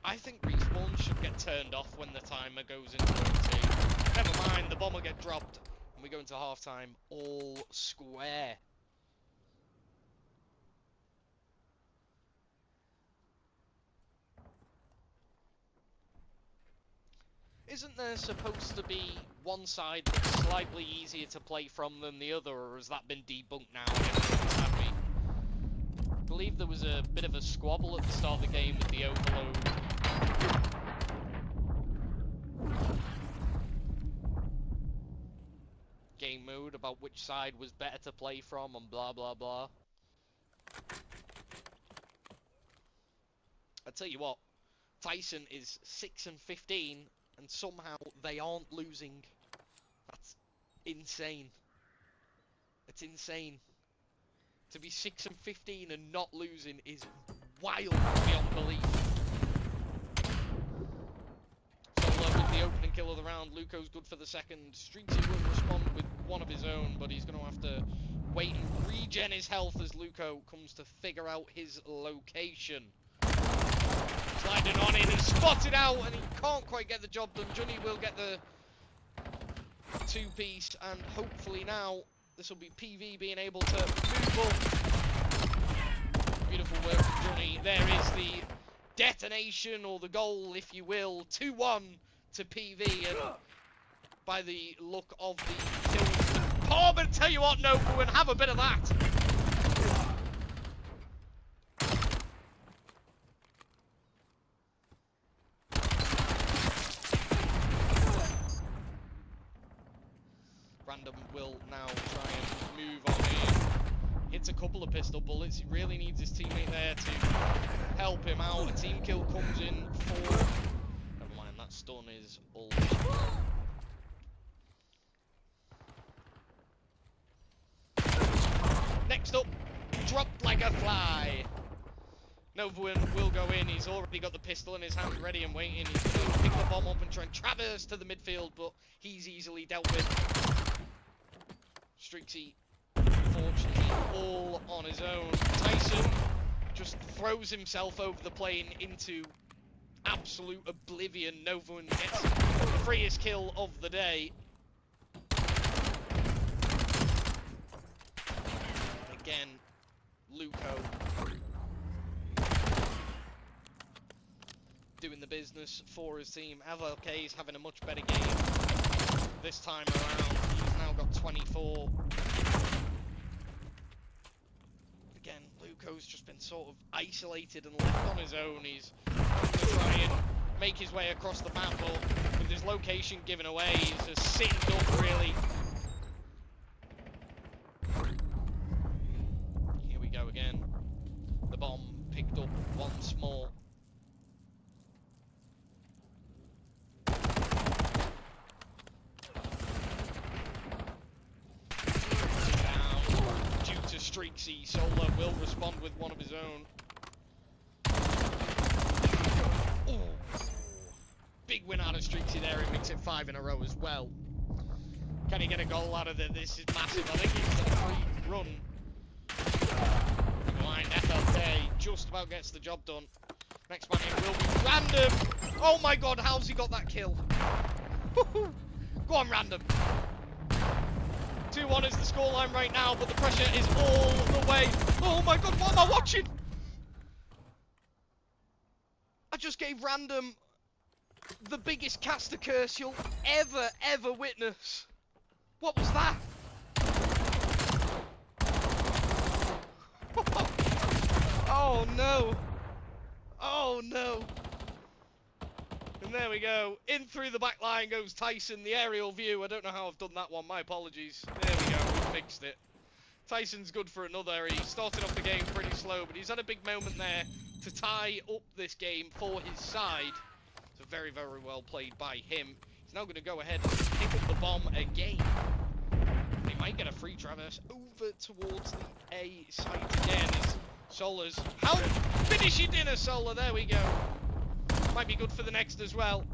I think respawn should get turned off when the timer goes into OT. Never mind, the bomb will get dropped, and we go into halftime all square. Isn't there supposed to be one side that's slightly easier to play from than the other, or has that been debunked now? I believe there was a bit of a squabble at the start of the game with the overload. Game mode about which side was better to play from and blah blah blah. I tell you what, Tyson is 6 and 15 and somehow they aren't losing. That's insane. It's insane. To be 6 and 15 and not losing is wild beyond belief. Solo with the opening kill of the round. Luco's good for the second. Streaksy will respond with one of his own, but he's going to have to wait and regen his health as Luco comes to figure out his location. Sliding on in and spotted out, and he can't quite get the job done. Johnny will get the 2-piece, and hopefully now this will be PV being able to move up. Beautiful work from Johnny. There is the detonation, or the goal, if you will. 2-1 to PV, and by the look of the kills, oh, but tell you what, Nobu, and have a bit of that. a couple of pistol bullets. He really needs his teammate there to help him out. A team kill comes in for... Never mind, that stun is all... Next up, dropped like a fly. Novuin will go in. He's already got the pistol in his hand, ready and waiting. He's going to pick the bomb up and try and traverse to the midfield, but he's easily dealt with. Strixie, unfortunately, all on his own. Tyson just throws himself over the plane into absolute oblivion. Novuin gets the freest kill of the day. Again, Luco doing the business for his team. Avalke's having a much better game this time around. He's now got 24. Again, Luco's just been sort of isolated and left on his own. He's going to try and make his way across the map, but with his location given away, he's just sitting up really. Here we go again. The bomb picked up once more. Strixie, Solar will respond with one of his own. Ooh. Big win out of Strixie there. He makes it 5 in a row as well. Can he get a goal out of it? This is massive. I think it's a free run. Blind FLK just about gets the job done. Next man in will be Random. Oh my god, how's he got that kill? Go on, Random. 2-1 is the scoreline right now, but the pressure is all the way. Oh my god, what am I watching? I just gave Random the biggest caster curse you'll ever witness. What was that? Oh no. Oh no. And there we go. In through the back line goes Tyson, the aerial view. I don't know how I've done that one. My apologies. There we go. We fixed it. Tyson's good for another. He started off the game pretty slow, but he's had a big moment there to tie up this game for his side. So very, very well played by him. He's now going to go ahead and pick up the bomb again. He might get a free traverse over towards the A site again. As Solar's... How finish your dinner, Solar. There we go. Might be good for the next as well.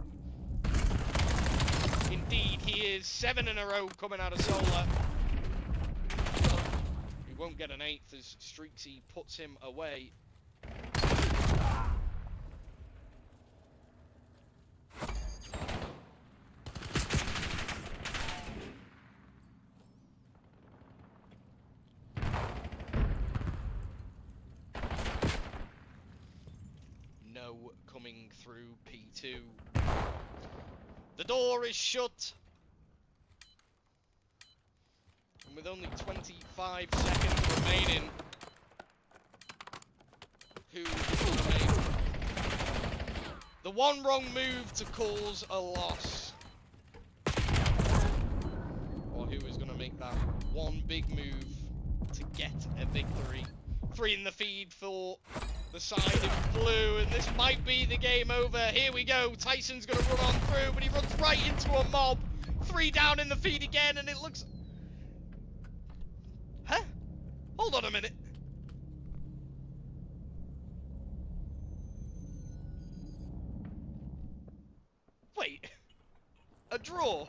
Indeed, he is. 7 in a row coming out of Solar. He won't get an 8th as Strixie puts him away. Coming through P2. The door is shut. And with only 25 seconds remaining, who will make the one wrong move to cause a loss? Or who is going to make that one big move to get a victory? 3 in the feed for the side of blue, and this might be the game over. Here we go. Tyson's going to run on through, but he runs right into a mob. 3 down in the feed again, and it looks... Huh? Hold on a minute. Wait. A draw?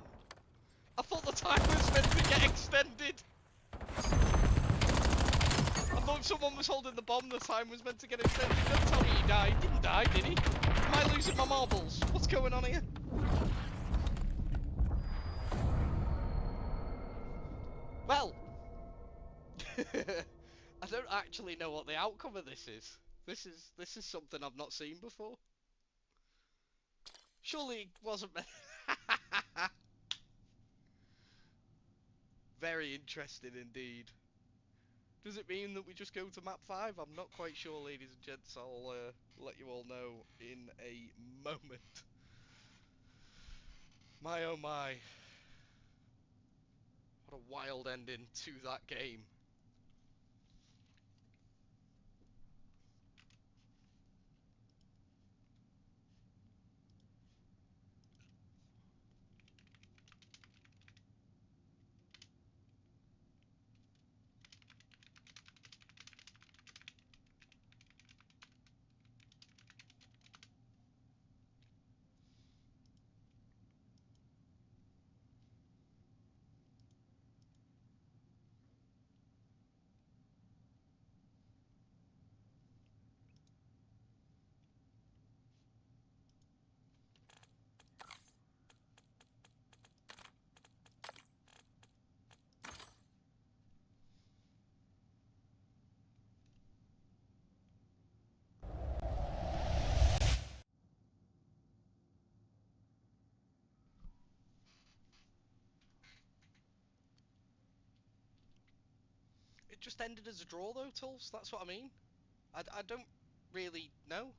I thought the time was meant to get extended. I thought if someone was holding the bomb, the time was meant to get extended. Don't tell me he died. Didn't die, did he? Am I losing my marbles? What's going on here? Well, I don't actually know what the outcome of this is. This is something I've not seen before. Surely it wasn't meant. Very interesting indeed. Does it mean that we just go to map 5? I'm not quite sure, ladies and gents. I'll let you all know in a moment. My oh my. What a wild ending to that game. just ended as a draw though, Tulse? That's what I mean. I don't really know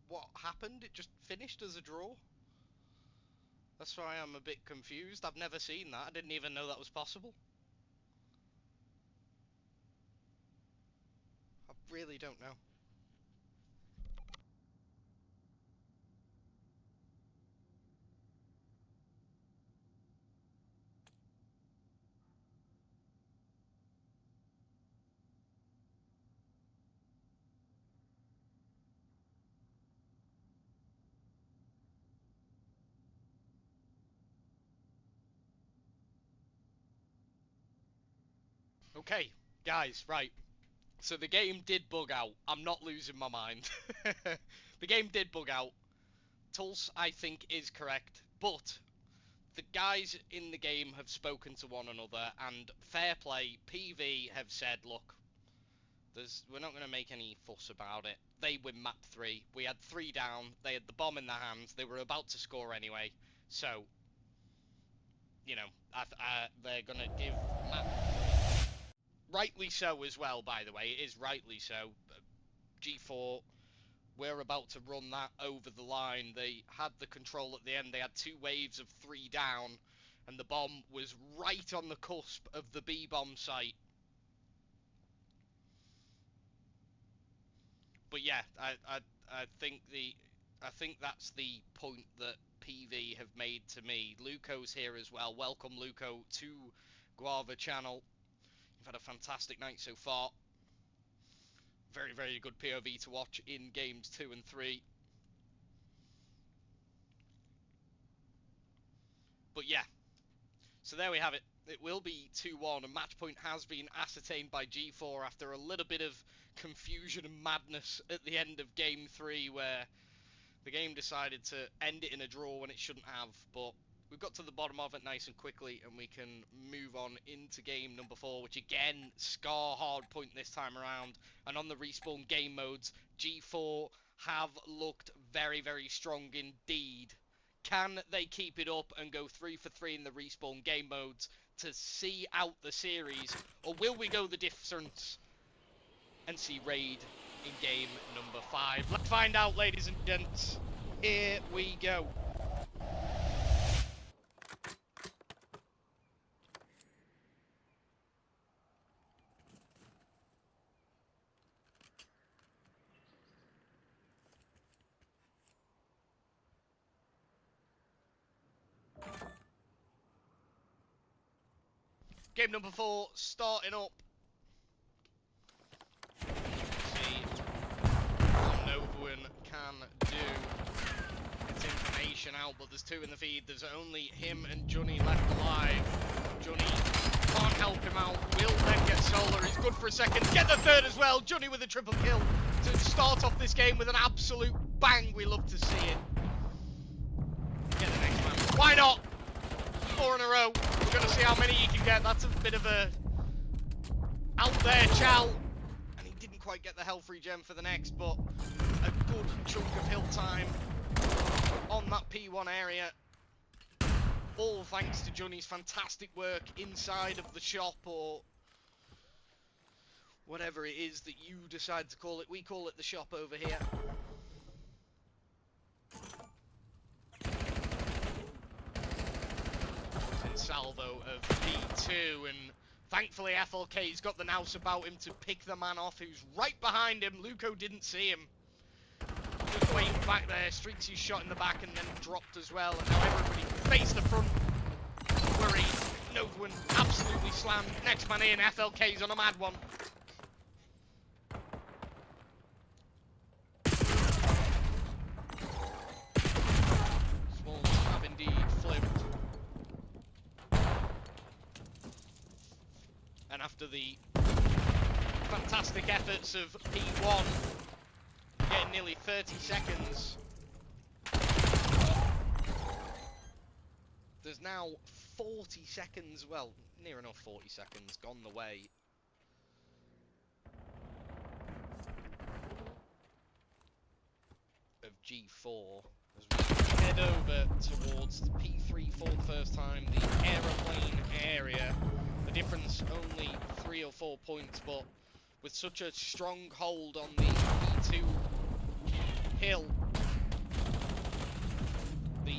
what happened. It just finished as a draw. That's why I'm a bit confused. I've never seen that. I didn't even know that was possible. I really don't know. Okay, guys, right. So the game did bug out. I'm not losing my mind. The game did bug out. Tulse, I think, is correct. But the guys in the game have spoken to one another, and fair play, PV have said, look, we're not going to make any fuss about it. They win map 3. We had 3 down. They had the bomb in their hands. They were about to score anyway. So, you know, they're going to give map... Rightly so as well, by the way. It is rightly so. G4, we're about to run that over the line. They had the control at the end. They had 2 waves of 3 down, and the bomb was right on the cusp of the B-bomb site. But yeah, I think that's the point that PV have made to me. Luco's here as well. Welcome, Luco, to Guava channel. You've had a fantastic night so far. Very, very good POV to watch in games 2 and 3. But yeah, so there we have it. It will be 2-1, and match point has been ascertained by G4 after a little bit of confusion and madness at the end of game 3, where the game decided to end it in a draw when it shouldn't have. But we've got to the bottom of it nice and quickly, and we can move on into game number 4, which again, Scar hard point this time around. And on the respawn game modes, G4 have looked very, very strong indeed. Can they keep it up and go 3 for 3 in the respawn game modes to see out the series? Or will we go the difference and see Raid in game number 5? Let's find out, ladies and gents. Here we go. Game number 4 starting up. See what Novuin can do. Gets information out, but there's 2 in the feed. There's only him and Johnny left alive. Johnny can't help him out. Will then get Solar. He's good for a second. Get the 3rd as well. Johnny with a triple kill to start off this game with an absolute bang. We love to see it. Get the next man. Why not? 4 in a row. We're going to see how many he can get. That's a bit of a out there chow. And he didn't quite get the Hell Free gem for the next, but a good chunk of hill time on that P1 area. All thanks to Johnny's fantastic work inside of the shop, or whatever it is that you decide to call it. We call it the shop over here. Salvo of P2, and thankfully FLK's got the nous about him to pick the man off who's right behind him. Luco didn't see him. Just waiting back there, streaks his shot in the back and then dropped as well, and now everybody face the front. Worried. Novuin absolutely slammed. Next man in, FLK's on a mad one. Swans have indeed flipped. And after the fantastic efforts of P1, getting nearly 30 seconds, there's now 40 seconds, well, near enough 40 seconds, gone the way of G4 as we head over towards P3 for the first time, the aeroplane area. The difference only 3 or 4 points, but with such a strong hold on the P2 hill, the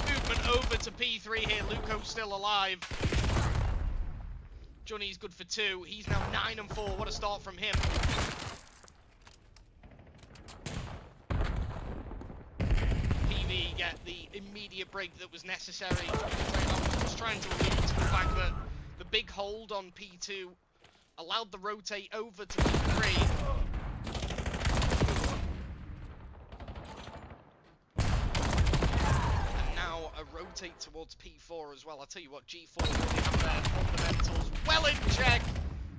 movement over to P3 here. Luco's still alive. Johnny's good for 2. He's now 9 and 4. What a start from him. PV get the immediate break that was necessary. I'm just trying to allude to the fact that the big hold on P2 allowed the rotate over to P3. And now a rotate towards P4 as well. I'll tell you what, G4 really have their fundamentals well in check.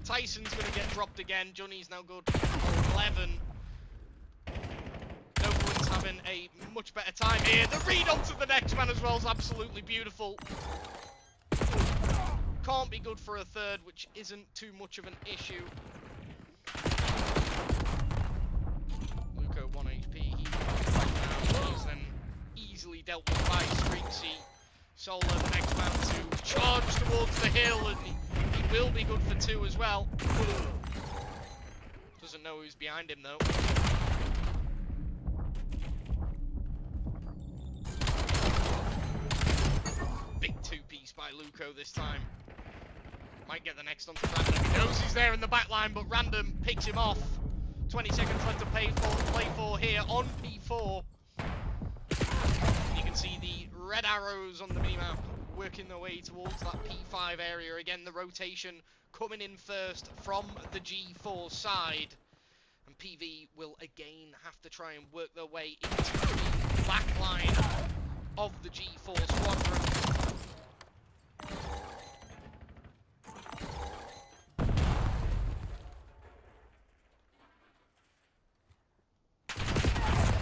Tyson's going to get dropped again. Johnny's now good for 11. Noble's having a much better time here. The read onto the next man as well is absolutely beautiful. Can't be good for a third, which isn't too much of an issue. Luco 1 HP. He's then easily dealt with by Streaksy. Solar, the next man to charge towards the hill, and he will be good for 2 as well. Doesn't know who's behind him though. Big 2-piece by Luco this time. Might get the next onto Random. He knows he's there in the back line, but Random picks him off. 20 seconds left to play for here on P4. You can see the red arrows on the minimap working their way towards that P5 area. Again, the rotation coming in first from the G4 side. And PV will again have to try and work their way into the back line of the G4 squadron.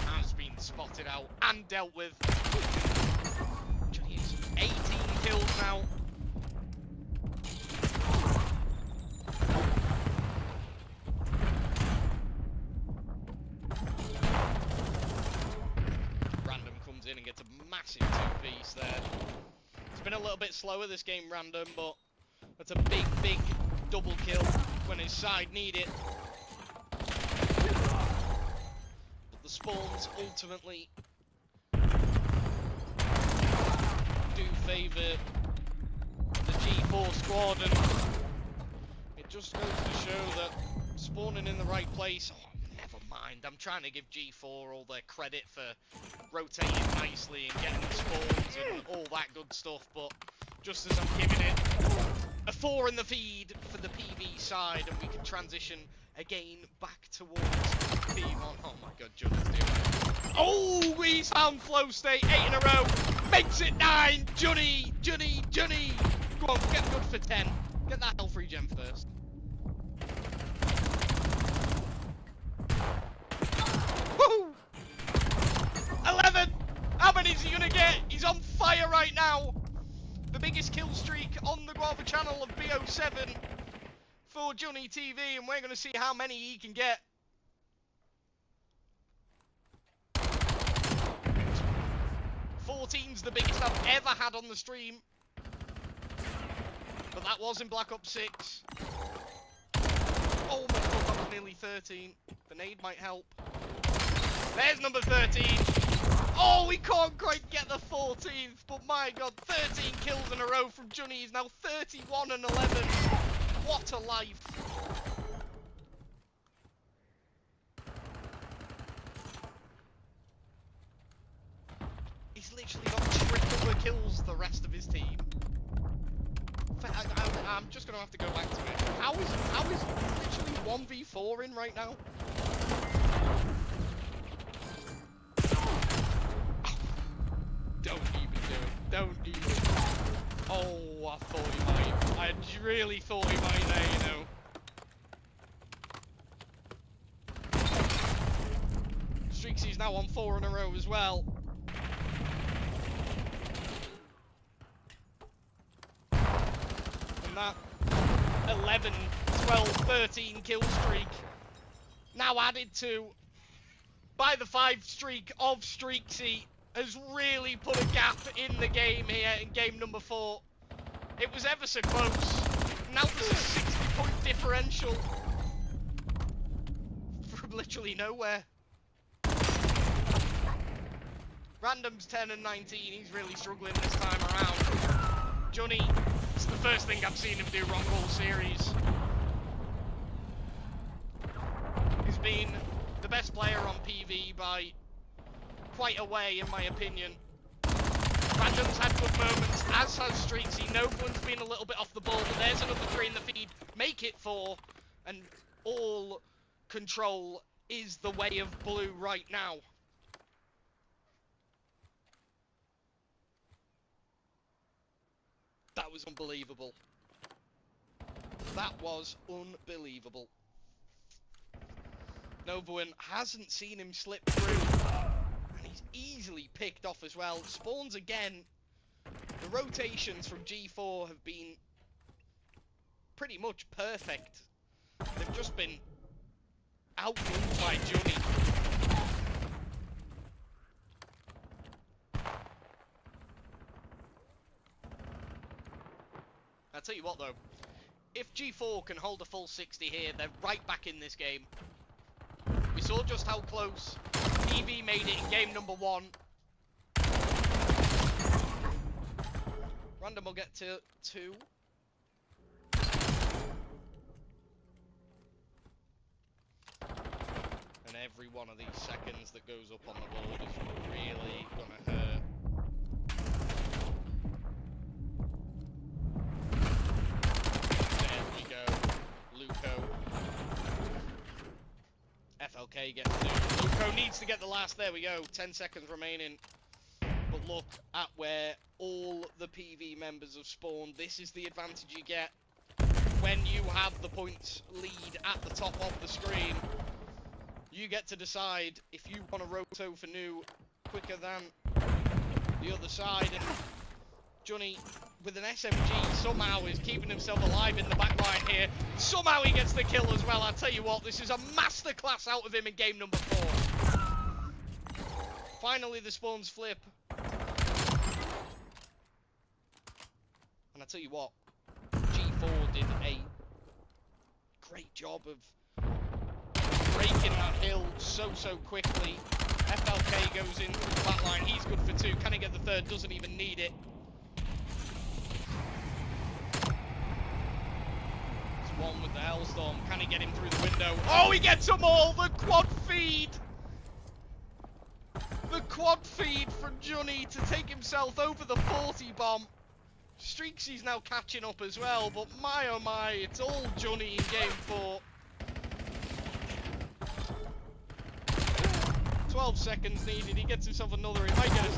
Has been spotted out and dealt with. Jeez, 18 kills now. Random comes in and gets a massive 2-piece there. It's been a little bit slower this game, Random, but that's a big, big double kill when his side need it. But the spawns ultimately do favour the G4 squad, and it just goes to show that spawning in the right place, oh, never mind, I'm trying to give G4 all their credit for rotating nicely and getting the spawns and all that good stuff, but just as I'm giving it a 4 in the feed for the PV side, and we can transition again back towards P1. Oh my god, Johnny's doing it. Oh, he's found flow state, 8 in a row, makes it 9. Johnny. Go on, get good for 10. Get that health regen first. Woo! 11. How many is he gonna get? He's on fire right now. The biggest kill streak on the Guava channel of BO7 for Johnny TV, and we're gonna see how many he can get. 14's the biggest I've ever had on the stream. But that was in Black Ops 6. Oh my god, that was nearly 13. The nade might help. There's number 13. Oh, we can't quite get the 14th, but my god, 13 kills in a row from Johnny. He's now 31 and 11. What a life. He's literally got triple the kills the rest of his team. I'm just gonna have to go back to it. How is literally 1v4 in right now? Don't even do it. Don't even. Oh, I thought he might. I really thought he might there, you know. Streaksy's now on 4 in a row as well. And that 11, 12, 13 kill streak now added to by the 5 streak of Streaksy has really put a gap in the game here in game number 4. It was ever so close. Now there's a 60-point differential from literally nowhere. Random's 10 and 19. He's really struggling this time around. Johnny, it's the first thing I've seen him do wrong all series. He's been the best player on PV by quite a way, in my opinion. Random's had good moments, as has Streaksy. Novuan's been a little bit off the ball, but there's another 3 in the feed. Make it 4, and all control is the way of blue right now. That was unbelievable. That was unbelievable. Novuan hasn't seen him slip through. And he's easily picked off as well. Spawns again. The rotations from G4 have been pretty much perfect. They've just been outgunned by Johnny. I'll tell you what though, if G4 can hold a full 60 here, they're right back in this game. We saw just how close PV made it in game number 1. Random will get to 2. And every one of these seconds that goes up on the board is really gonna hurt. There we go. Luco. FLK gets 2. Luco needs to get the last. There we go. 10 seconds remaining. But look at where all the PV members have spawned. This is the advantage you get when you have the points lead at the top of the screen. You get to decide if you want to roto for new quicker than the other side. And Johnny, with an SMG, somehow is keeping himself alive in the back line here. Somehow he gets the kill as well. I'll tell you what, this is a masterclass out of him in game number 4. Finally, the spawns flip. And I tell you what, G4 did a great job of breaking that hill so quickly. FLK goes into the back line. He's good for 2. Can he get the 3rd? Doesn't even need it. It's 1 with the Hellstorm. Can he get him through the window? Oh, he gets them all! The quad feed! The quad feed from Johnny to take himself over the 40 bomb. Streaksy's now catching up as well, but my oh my, it's all Johnny in game 4. 12 seconds needed, he gets himself another, he might get us...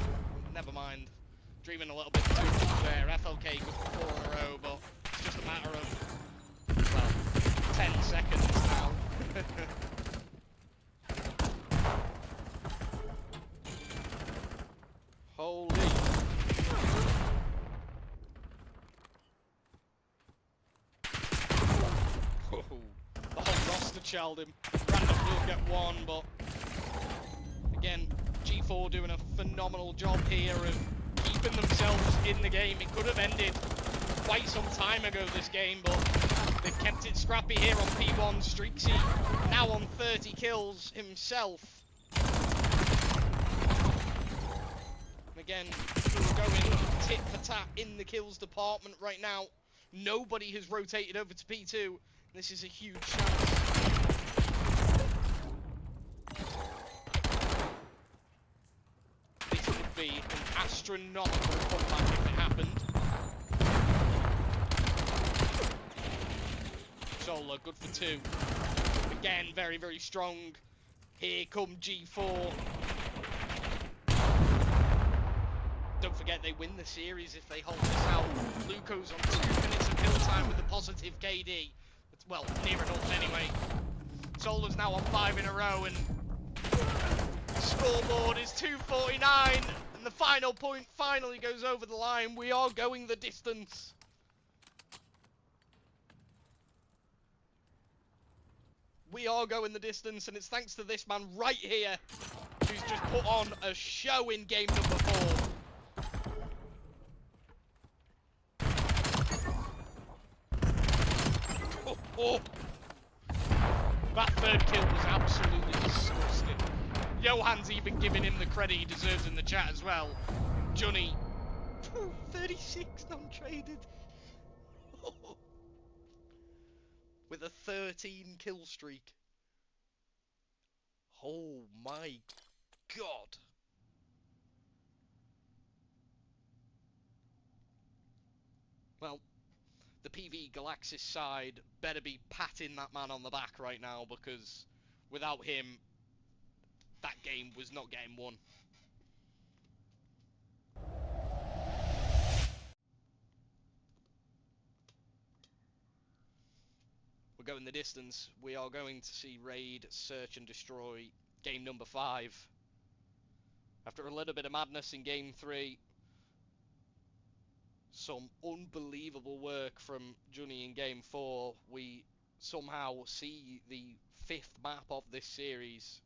Never mind. Dreaming a little bit too much there. FLK good for 4 in a row, but it's just a matter of, well, 10 seconds now. Holy. Oh, the whole roster challed him. Random will get 1, but again, G4 doing a phenomenal job here of keeping themselves in the game. It could have ended quite some time ago, this game, but they've kept it scrappy here on P1. Streaksy now on 30 kills himself. And again, we're going tit for tat in the kills department right now. Nobody has rotated over to P2. This is a huge chance. This would be an astronomical comeback if it happened. Solar, good for 2. Again, very strong. Here come G4. Don't forget, they win the series if they hold this out. Luco's on 2 minutes of kill time with a positive KD. It's, well, near enough anyway. Solar's now on 5 in a row, and the scoreboard is 249. And the final point finally goes over the line. We are going the distance. We are going the distance, and it's thanks to this man right here who's just put on a show in game number 4. Oh! That third kill was absolutely disgusting. Johan's even giving him the credit he deserves in the chat as well. Johnny, 36 non-traded. With a 13 kill streak. Oh my god. Well, the PV Galaxis side better be patting that man on the back right now, because without him, that game was not getting won. We're going the distance. We are going to see Raid, Search and Destroy game number 5. After a little bit of madness in game 3, some unbelievable work from Johnny in game 4, we somehow see the 5th map of this series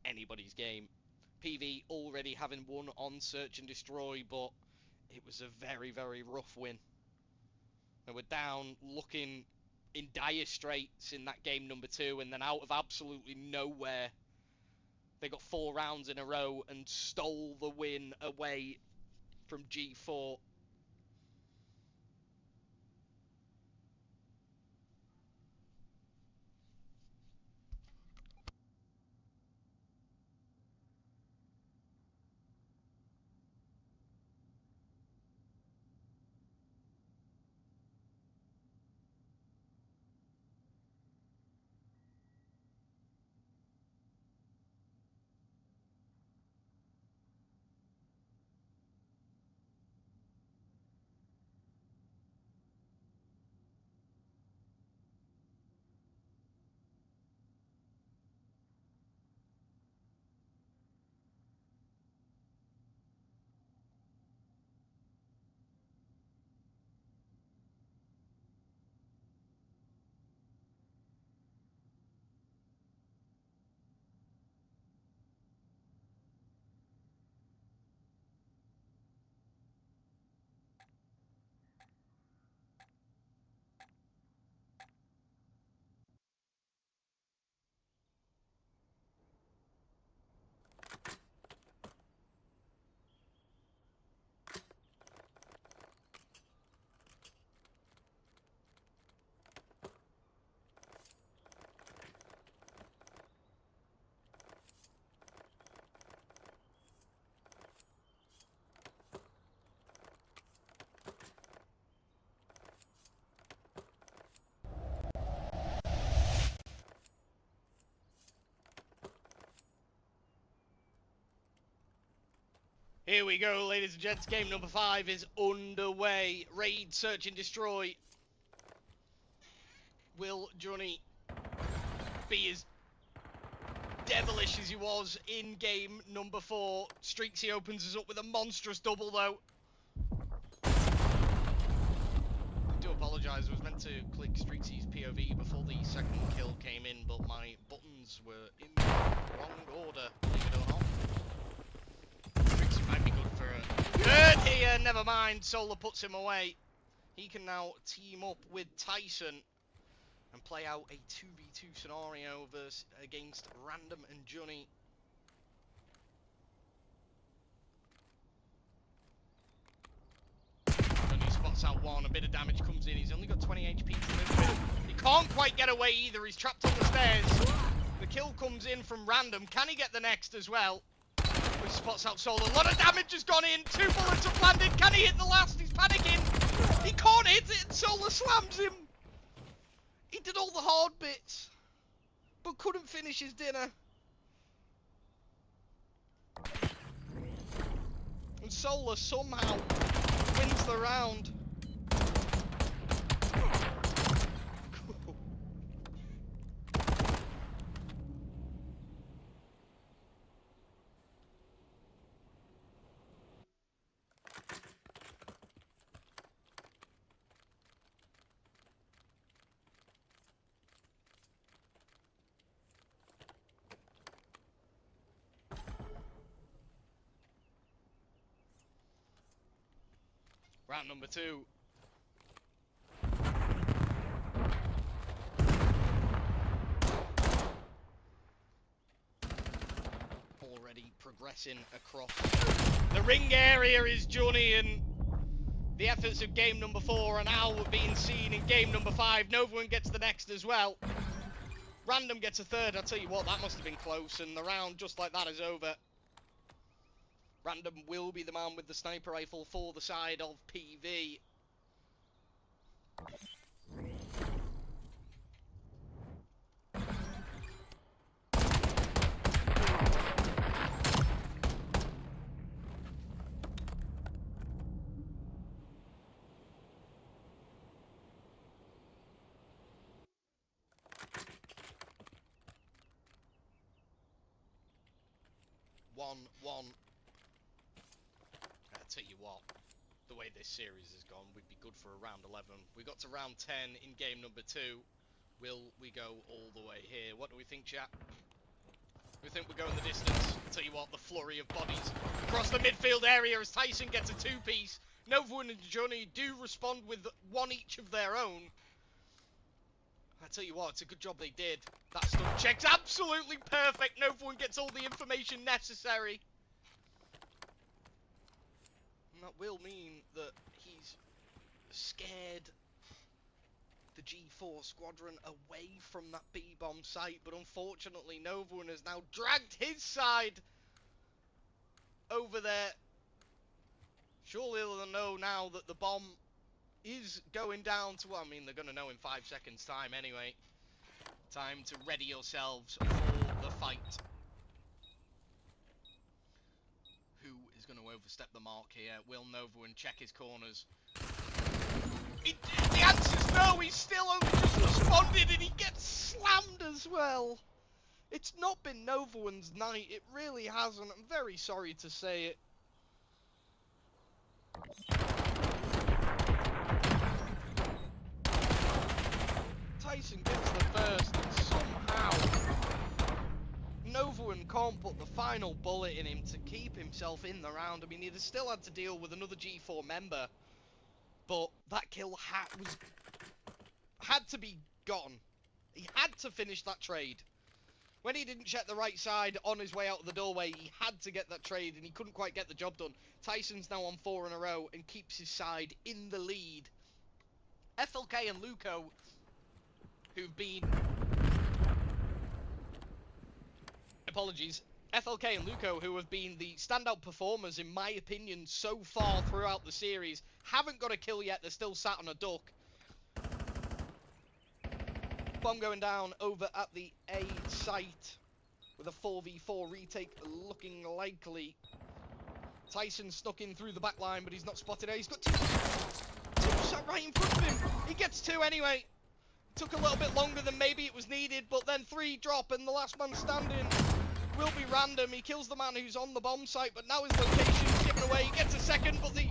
anybody's game. PV already having won on Search and Destroy, but it was a very, very rough win. They were down, looking in dire straits in that game number 2, and then out of absolutely nowhere, they got 4 rounds in a row and stole the win away from G4. Here we go, ladies and gents. Game number 5 is underway. Raid, Search and Destroy. Will Johnny be as devilish as he was in game number 4? Streaksy opens us up with a monstrous double, though. I do apologise. I was meant to click Streaksy's POV before the second kill came in, but my buttons were in the wrong order, believe it or not. Might be good for a third here, never mind. Solar puts him away. He can now team up with Tyson and play out a 2v2 scenario against Random and Johnny. Johnny spots out one, a bit of damage comes in. He's only got 20 HP to live with. He can't quite get away either. He's trapped on the stairs. The kill comes in from Random. Can he get the next as well? He spots out Solar. A lot of damage has gone in. 2 bullets have landed. Can he hit the last? He's panicking. He can't hit it. Solar slams him. He did all the hard bits, but couldn't finish his dinner. And Solar somehow wins the round. Round number 2. progressing across the ring area is Johnny, and the efforts of game number 4 are now being seen in game number 5. Novawan gets the next as well. Random gets a third. I'll tell you what, that must have been close, and the round just like that is over. Random will be the man with the sniper rifle for the side of PV. One. I tell you what, the way this series has gone, we'd be good for a round 11. We got to round 10 in game number 2. Will we go all the way here? What do we think, chat? We think we're going the distance. I tell you what, the flurry of bodies across the midfield area as Tyson gets a 2-piece. Novawan and Johnny do respond with one each of their own. I tell you what, it's a good job they did. That stun check's absolutely perfect. Novawan gets all the information necessary. And that will mean that he's scared the G4 squadron away from that B-bomb site, but unfortunately Novawan has now dragged his side over there. Surely they'll know now that the bomb is going down to, well, I mean, they're going to know in 5 seconds time anyway. Time to ready yourselves for the fight. Who is going to overstep the mark here? Will Novawan check his corners? The answer's no, he's still only just responded and he gets slammed as well. It's not been Novawan's night, it really hasn't. I'm very sorry to say it. Tyson gets the first and somehow Novawan can't put the final bullet in him to keep himself in the round. I mean, he'd have still had to deal with another G4 member, but that kill had to be gone. He had to finish that trade. When he didn't check the right side on his way out of the doorway, he had to get that trade, and he couldn't quite get the job done. Tyson's now on 4 in a row and keeps his side in the lead. FLK and Luco, who've been... Apologies. FLK and Luco, who have been the standout performers, in my opinion, so far throughout the series, haven't got a kill yet. They're still sat on a duck. Bomb going down over at the A site with a 4v4 retake looking likely. Tyson snuck in through the back line, but he's not spotted. He's got two sat right in front of him. He gets 2 anyway. Took a little bit longer than maybe it was needed, but then 3 drop, and the last man standing will be Random. He kills the man who's on the bomb site, but now his location is given away. He gets a second, but the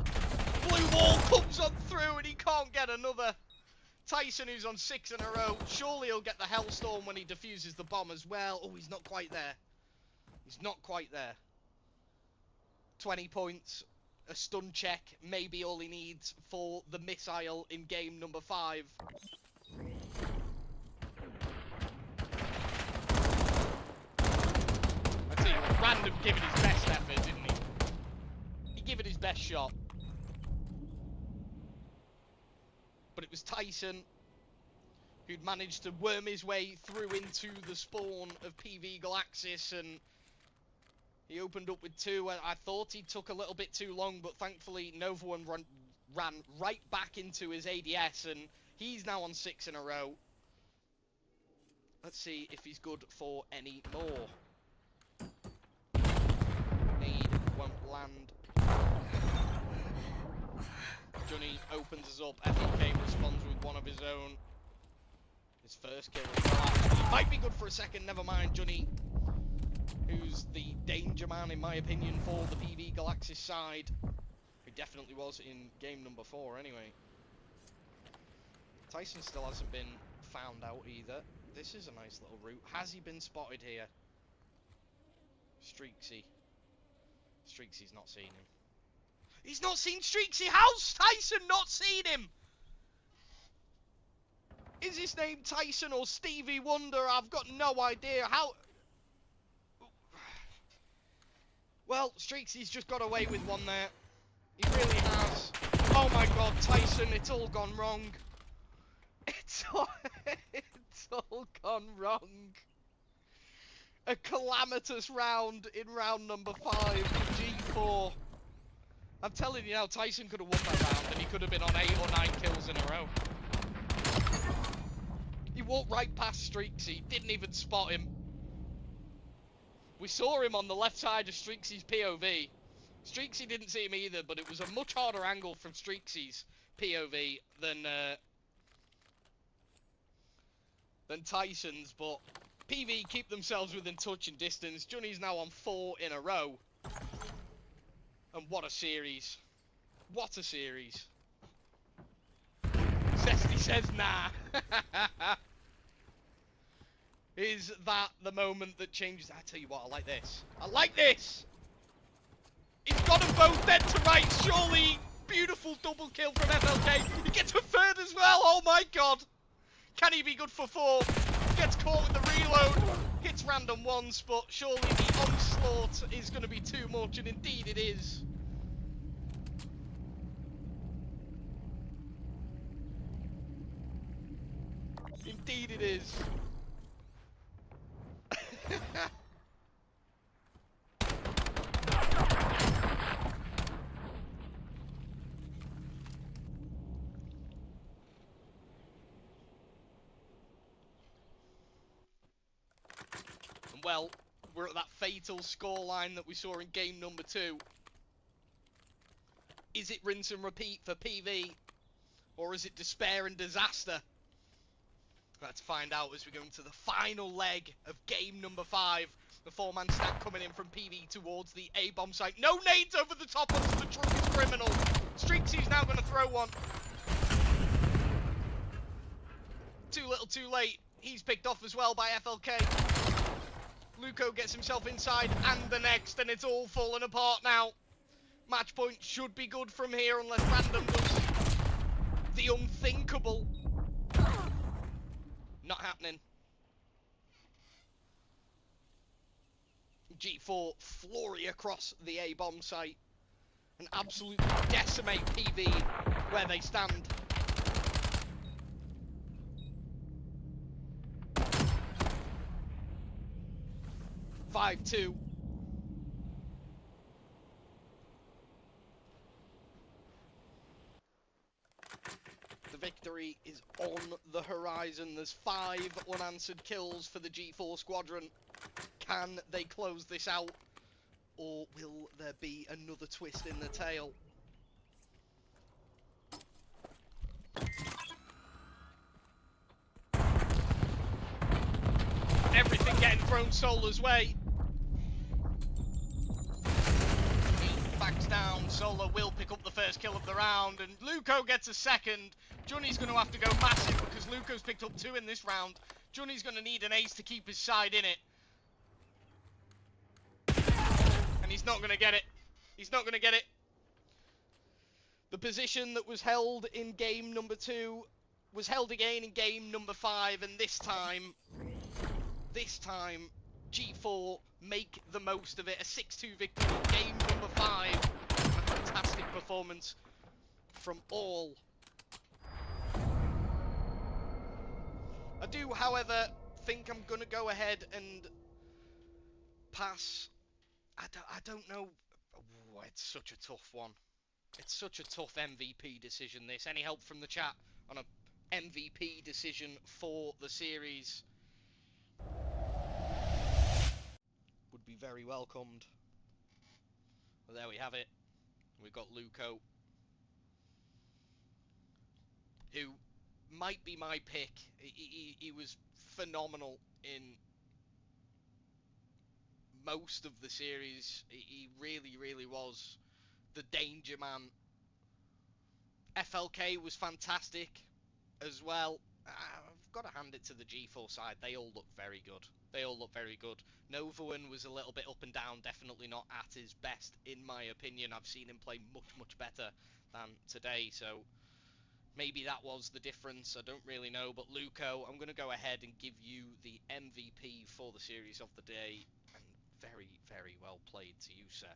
blue wall comes on through, and he can't get another. Tyson, who's on 6 in a row, surely he'll get the Hellstorm when he defuses the bomb as well. Oh, he's not quite there. He's not quite there. 20 points, a stun check, maybe all he needs for the missile in game number 5. I tell you what, Random giving his best effort, didn't he? He gave it his best shot. But it was Tyson who'd managed to worm his way through into the spawn of PV Galaxis, and he opened up with 2. I thought he took a little bit too long, but thankfully Novawan ran right back into his ADS, and he's now on 6 in a row. Let's see if he's good for any more. Nade won't land. Johnny opens us up. FLK responds with one of his own. His first kill as well. He might be good for a second, never mind. Johnny, who's the danger man in my opinion for the PV Galaxis side, who definitely was in game number 4 anyway. Tyson still hasn't been found out either. This is a nice little route. Has he been spotted here? Streaksy. Streaksy's not seen him. He's not seen Streaksy! How's Tyson not seen him? Is his name Tyson or Stevie Wonder? I've got no idea. How... Well, Streaksy's just got away with one there. He really has. Oh my god, Tyson, it's all gone wrong. It's all, it's all gone wrong. A calamitous round in round number 5 for G4. I'm telling you now, Tyson could have won that round and he could have been on 8 or 9 kills in a row. He walked right past Streaksy, didn't even spot him. We saw him on the left side of Streaksy's POV. Streaksy didn't see him either, but it was a much harder angle from Streaksy's POV than Tyson's, but PV keep themselves within touch and distance. Johnny's now on 4 in a row. And what a series. What a series. Zesty says nah. Is that the moment that changes? I tell you what, I like this. I like this! He's got them both dead to rights, surely. Beautiful double kill from FLK. He gets a third as well, oh my god. Can he be good for 4? Gets caught with the reload. Hits random ones, but surely the onslaught is going to be too much, and indeed it is. Indeed it is. And well, we're at that fatal scoreline that we saw in game number 2. Is it rinse and repeat for PV? Or is it despair and disaster? Let's find out as we go into the final leg of game number 5. The 4-man stack coming in from PV towards the A-bomb site. No nades over the top onto the drunkest criminal. Streaksy's now going to throw one. Too little, too late. He's picked off as well by FLK. Luco gets himself inside and the next, and it's all falling apart now. Match point should be good from here unless Random does the unthinkable. Not happening. G4 flurry across the A-bomb site and absolutely decimate PV where they stand. (5-2). The victory is on the horizon. There's 5 unanswered kills for the G4 squadron. Can they close this out, or will there be another twist in the tail? Everything getting thrown Solar's way. He backs down. Solar will pick up the first kill of the round, and Luco gets a second. Johnny's going to have to go massive because Luco's picked up 2 in this round. Johnny's going to need an ace to keep his side in it. And he's not going to get it. He's not going to get it. The position that was held in game number 2 was held again in game number 5, and this time, G4 make the most of it. A 6-2 victory in game number 5. A fantastic performance from all. I do, however, think I'm going to go ahead and pass. I don't know. Oh, it's such a tough one. It's such a tough MVP decision, this. Any help from the chat on a MVP decision for the series would be very welcomed. Well, there we have it. We've got Luco, who might be my pick. He was phenomenal in most of the series. He really, really was the danger man. FLK was fantastic as well. I've got to hand it to the G4 side. They all look very good. They all look very good. Novoan was a little bit up and down, definitely not at his best, in my opinion. I've seen him play much, much better than today, so maybe that was the difference. I don't really know. But Luco, I'm going to go ahead and give you the MVP for the series of the day. And Very, very well played to you, sir.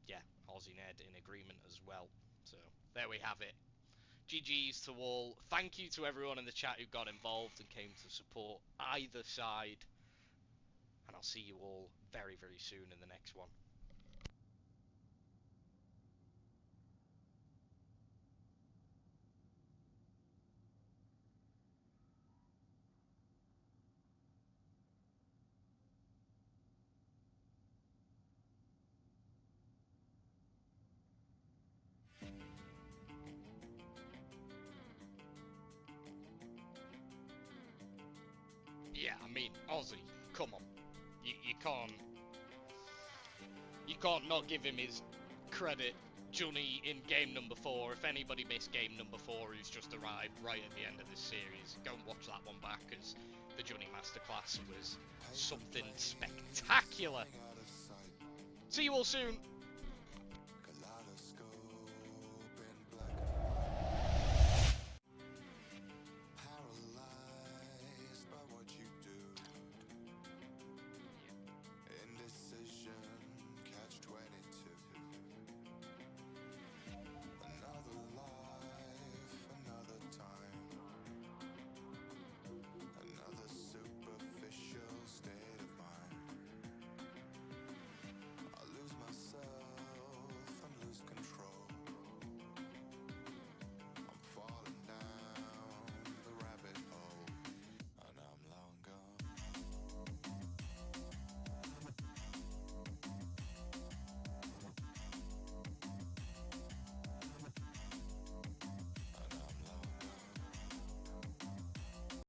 Yeah, Aussie Ned in agreement as well. So, there we have it. GG's to all. Thank you to everyone in the chat who got involved and came to support either side. And I'll see you all very, very soon in the next one. Yeah, I mean, Aussie, come on. You can't not give him his credit. Johnny in game number 4. If anybody missed game number 4, who's just arrived right at the end of this series, go and watch that one back, because the Johnny Masterclass was something spectacular. See you all soon.